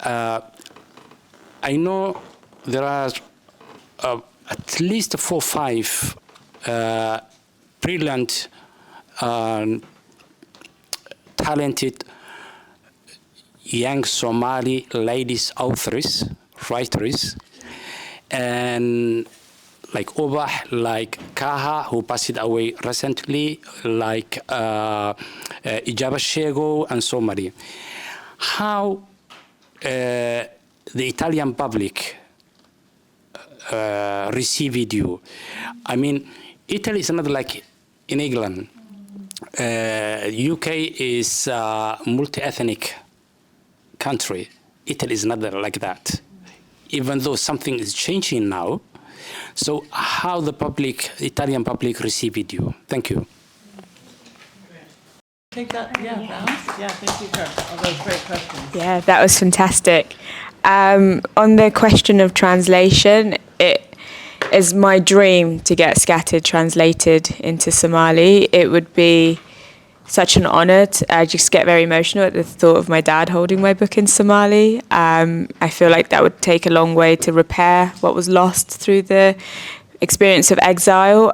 I know there are at least 4 or 5 brilliant, talented young Somali ladies authors, writers, and like Ubah, like Kaha, who passed away recently, like Ijaba Shego, and so many. How the Italian public received you? I mean, Italy is not like in England. UK is a multi-ethnic country. Italy is not like that, even though something is changing now. So how the public, Italian public received you? Thank you. Take that, yeah, Bounce. Yeah, thank you for all those great questions. Yeah, that was fantastic. On the question of translation, it is my dream to get Scattered translated into Somali. It would be such an honour. I just get very emotional at the thought of my dad holding my book in Somali. I feel like that would take a long way to repair what was lost through the experience of exile.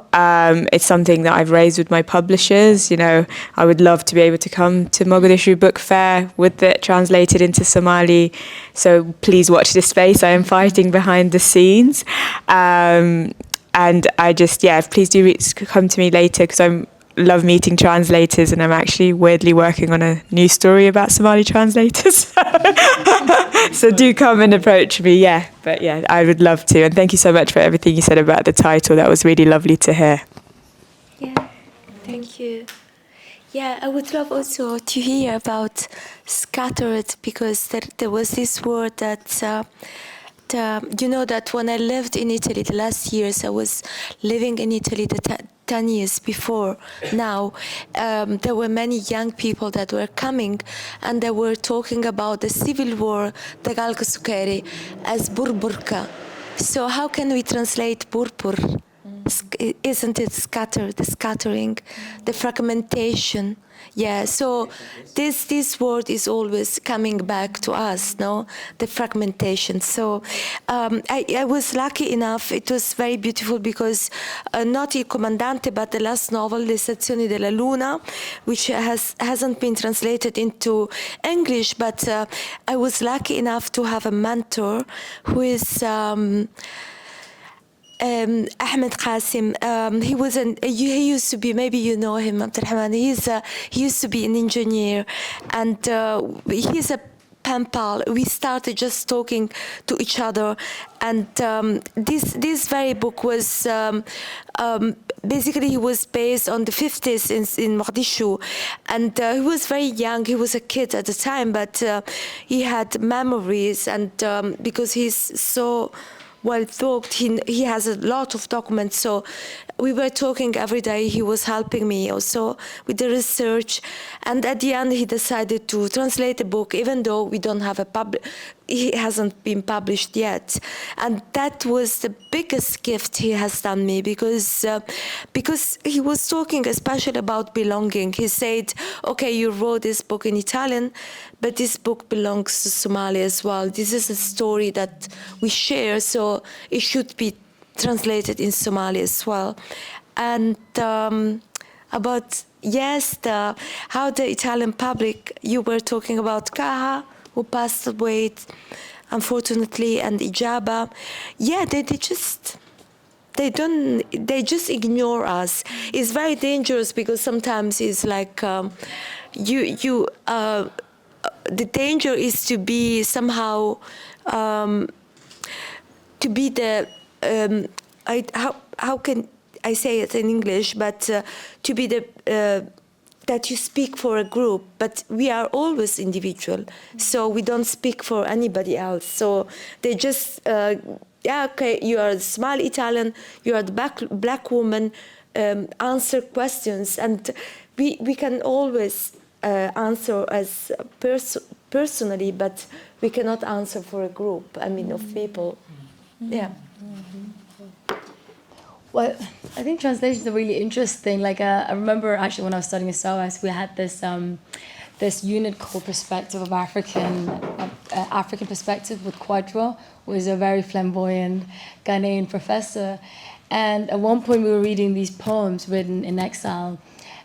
It's something that I've raised with my publishers. You know, I would love to be able to come to Mogadishu Book Fair with it translated into Somali. So please watch this space. I am fighting behind the scenes. And I just, yeah, please do come to me later, because I love meeting translators, and I'm actually weirdly working on a new story about Somali translators. So do come and approach me, yeah. But yeah, I would love to. And thank you so much for everything you said about the title. That was really lovely to hear. Yeah, thank you. Yeah, I would love also to hear about scattered, because there was this word that, you know, that when I lived in Italy the last years, I was living in Italy 10 years before now, there were many young people that were coming, and they were talking about the civil war, the Galga Sukeri, as burburka. So how can we translate burbur? Isn't it scattered, the scattering, the fragmentation? Yeah, so this word is always coming back to us, no? The fragmentation. So I was lucky enough, it was very beautiful, because not Il Comandante, but the last novel, Le Stazioni della Luna, which hasn't been translated into English, but I was lucky enough to have a mentor who is Ahmed Qasim. He used to be, maybe you know him, Abdurrahman. He used to be an engineer, and he's a pen pal. We started just talking to each other, and this very book was basically, he was based on the 50s in Mogadishu, and he was very young. He was a kid at the time, but he had memories, and because he's so well thought, he has a lot of documents. So we were talking every day. He was helping me also with the research, and at the end he decided to translate the book, even though we don't have he hasn't been published yet. And that was the biggest gift he has done me, because he was talking especially about belonging. He said, okay, you wrote this book in Italian, but this book belongs to Somalia as well. This is a story that we share, so it should be translated in Somali as well. and about how the Italian public, you were talking about Kaha, who passed away, unfortunately, and Ijaba. Yeah, they just ignore us. It's very dangerous because sometimes it's like the danger is to be somehow to be the how can I say it in English, but to be the that you speak for a group, but we are always individual, so we don't speak for anybody else. So they just okay, you are the Somali Italian, you are the black woman, answer questions, and we can always answer as personally, but we cannot answer for a group, I mean, of people. Yeah. Well, I think translations are really interesting. Like I remember actually when I was studying at SOAS, we had this this unit called Perspective of African Perspective with Quadro, who is a very flamboyant Ghanaian professor. And at one point we were reading these poems written in exile,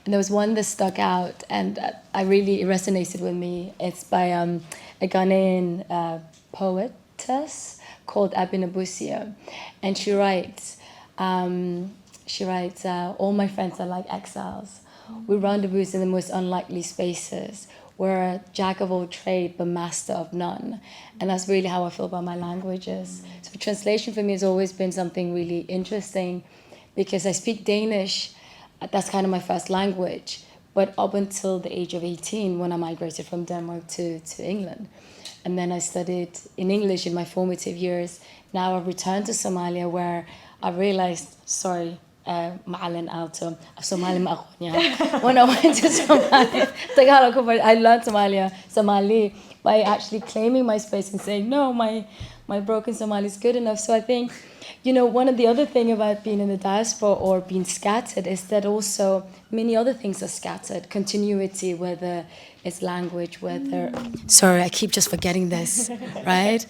and there was one that stuck out, and it resonated with me. It's by a Ghanaian poetess called Abinabusia, and she writes, all my friends are like exiles. We rendezvous in the most unlikely spaces. We're a jack of all trade, but master of none. And that's really how I feel about my languages. So translation for me has always been something really interesting because I speak Danish. That's kind of my first language. But up until the age of 18, when I migrated from Denmark to England. And then I studied in English in my formative years. Now I've returned to Somalia where I realized, معلن alto, Somali ma ako niya. When I went to Somalia, Tagalog, I learned Somali by actually claiming my space and saying, no, my broken Somali is good enough. So I think, one of the other things about being in the diaspora or being scattered is that also many other things are scattered. Continuity, whether it's language, whether... Sorry, I keep just forgetting this, right?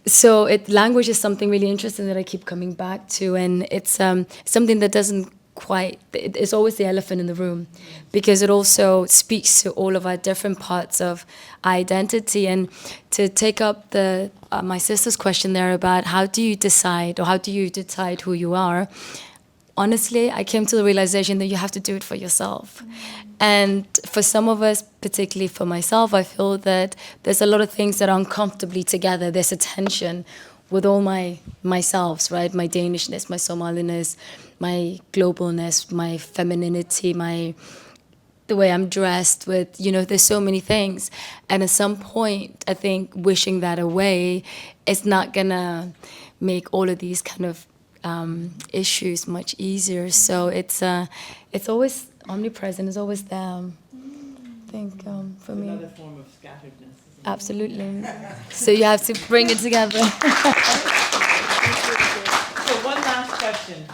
So language is something really interesting that I keep coming back to, and it's something that doesn't quite... It's always the elephant in the room, because it also speaks to all of our different parts of identity. And to take up my sister's question there about how do you decide who you are, honestly, I came to the realization that you have to do it for yourself. And for some of us, particularly for myself, I feel that there's a lot of things that are uncomfortably together. There's a tension with all myselves, right? My Danishness, my Somaliness, my globalness, my femininity, the way I'm dressed with, there's so many things. And at some point, I think wishing that away is not gonna make all of these kind of issues much easier. So it's always omnipresent, it's always there. I think for me. Another form of scatteredness. Absolutely. So you have to bring it together. So one last question.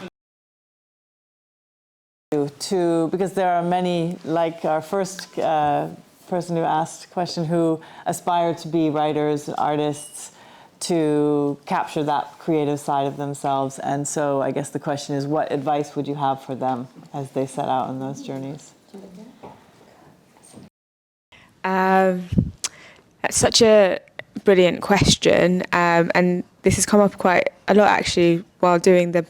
Because there are many, like our first person who asked question, who aspire to be writers, artists, to capture that creative side of themselves. And so I guess the question is, what advice would you have for them as they set out on those journeys? That's such a brilliant question. And this has come up quite a lot, actually, while doing the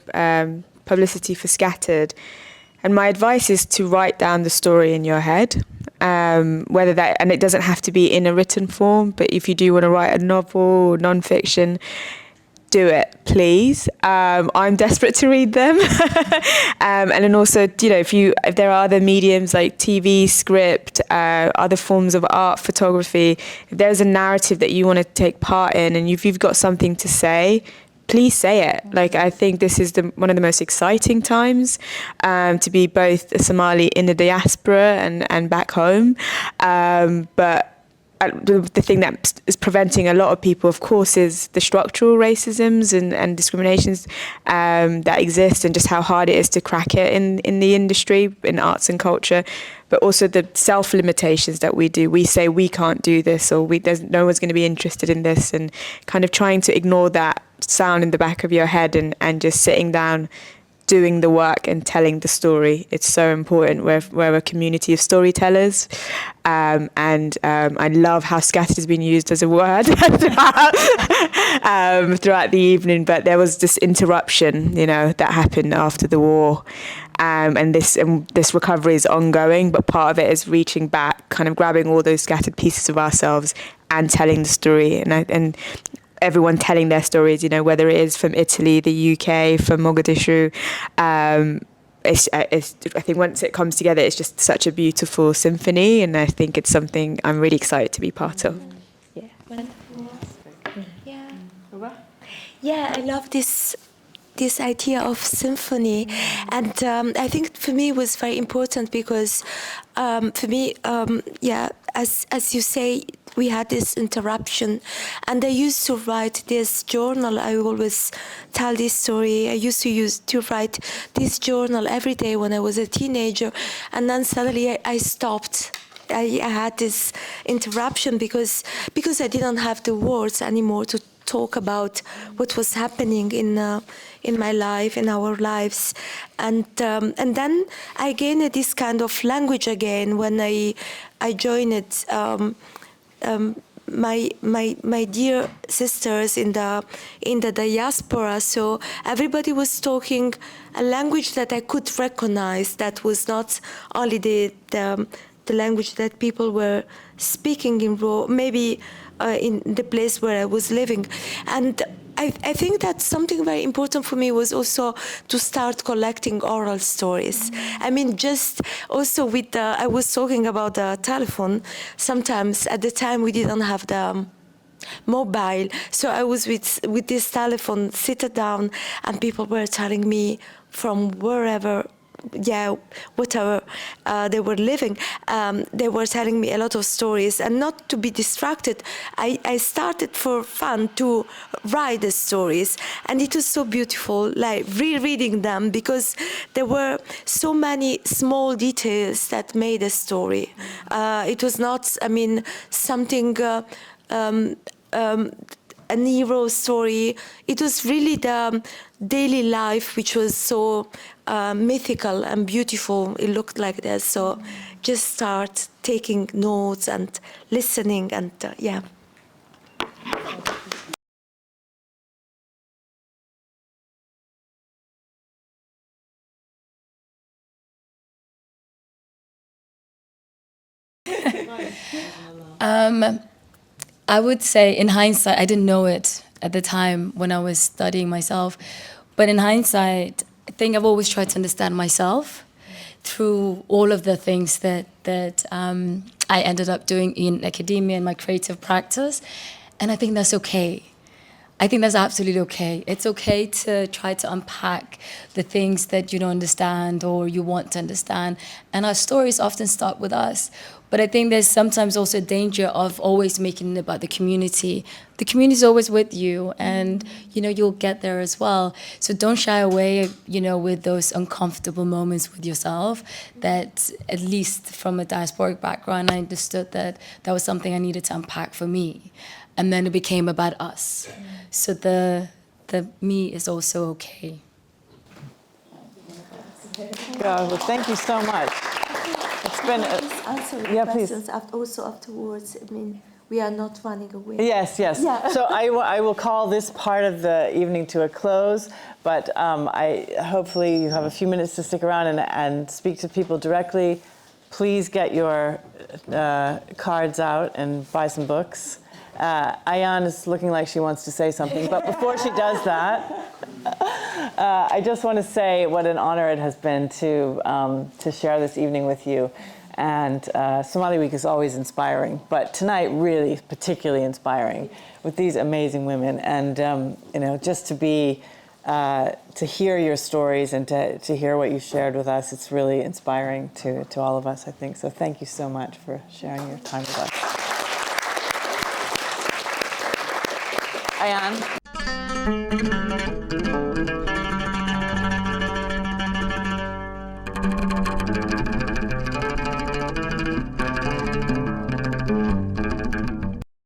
publicity for Scattered. And my advice is to write down the story in your head. And it doesn't have to be in a written form, but if you do want to write a novel or non-fiction, do it, please. I'm desperate to read them. And then also, if there are other mediums like TV, script, other forms of art, photography, if there's a narrative that you want to take part in, and if you've got something to say, please say it. Like, I think this is one of the most exciting times to be both a Somali in the diaspora and back home. But the thing that is preventing a lot of people, of course, is the structural racisms and discriminations that exist, and just how hard it is to crack it in the industry, in arts and culture. But also the self-limitations that we do. We say we can't do this, or no one's going to be interested in this, and kind of trying to ignore that sound in the back of your head and just sitting down, doing the work and telling the story. It's so important. We're a community of storytellers, and I love how scattered has been used as a word throughout the evening. But there was this interruption, that happened after the war, and this recovery is ongoing. But part of it is reaching back, kind of grabbing all those scattered pieces of ourselves and telling the story, and everyone telling their stories, whether it is from Italy, the UK, from Mogadishu. I think once it comes together, it's just such a beautiful symphony, and I think it's something I'm really excited to be part of. Yeah, I love this idea of symphony, and I think for me it was very important because for me, as you say, we had this interruption, and I used to write this journal. I always tell this story. I used to write this journal every day when I was a teenager, and then suddenly I stopped. I had this interruption because I didn't have the words anymore to talk about what was happening in my life, in our lives, and then I gained this kind of language again when I joined my dear sisters in the diaspora. So everybody was talking a language that I could recognize. That was not only the language that people were speaking in maybe in the place where I was living. And I think that something very important for me was also to start collecting oral stories. I mean, just also with I was talking about the telephone. Sometimes at the time we didn't have the mobile, so I was with this telephone, sit down, and people were telling me from wherever, whatever they were living, they were telling me a lot of stories. And not to be distracted, I started for fun to write the stories, and it was so beautiful, like rereading them, because there were so many small details that made a story. It was not, something a hero story. It was really the daily life, which was so mythical and beautiful. It looked like this. So just start taking notes and listening, and I would say, in hindsight, I didn't know it at the time when I was studying myself, but in hindsight, I think I've always tried to understand myself through all of the things that I ended up doing in academia and my creative practice, and I think that's okay. I think that's absolutely okay. It's okay to try to unpack the things that you don't understand or you want to understand. And our stories often start with us. But I think there's sometimes also a danger of always making it about the community. The community is always with you, and you'll get there as well. So don't shy away, with those uncomfortable moments with yourself. That, at least from a diasporic background, I understood that was something I needed to unpack for me. And then it became about us. So the me is also okay. God, well, thank you so much. It's been answer questions afterwards. We are not running away. Yes. Yeah. So I will call this part of the evening to a close, but hopefully you have a few minutes to stick around and speak to people directly. Please get your cards out and buy some books. Ayan is looking like she wants to say something, but before she does that, I just want to say what an honor it has been to share this evening with you. And Somali Week is always inspiring, but tonight really particularly inspiring with these amazing women. And just to be to hear your stories and to hear what you shared with us, it's really inspiring to all of us, I think. So thank you so much for sharing your time with us. Ayan.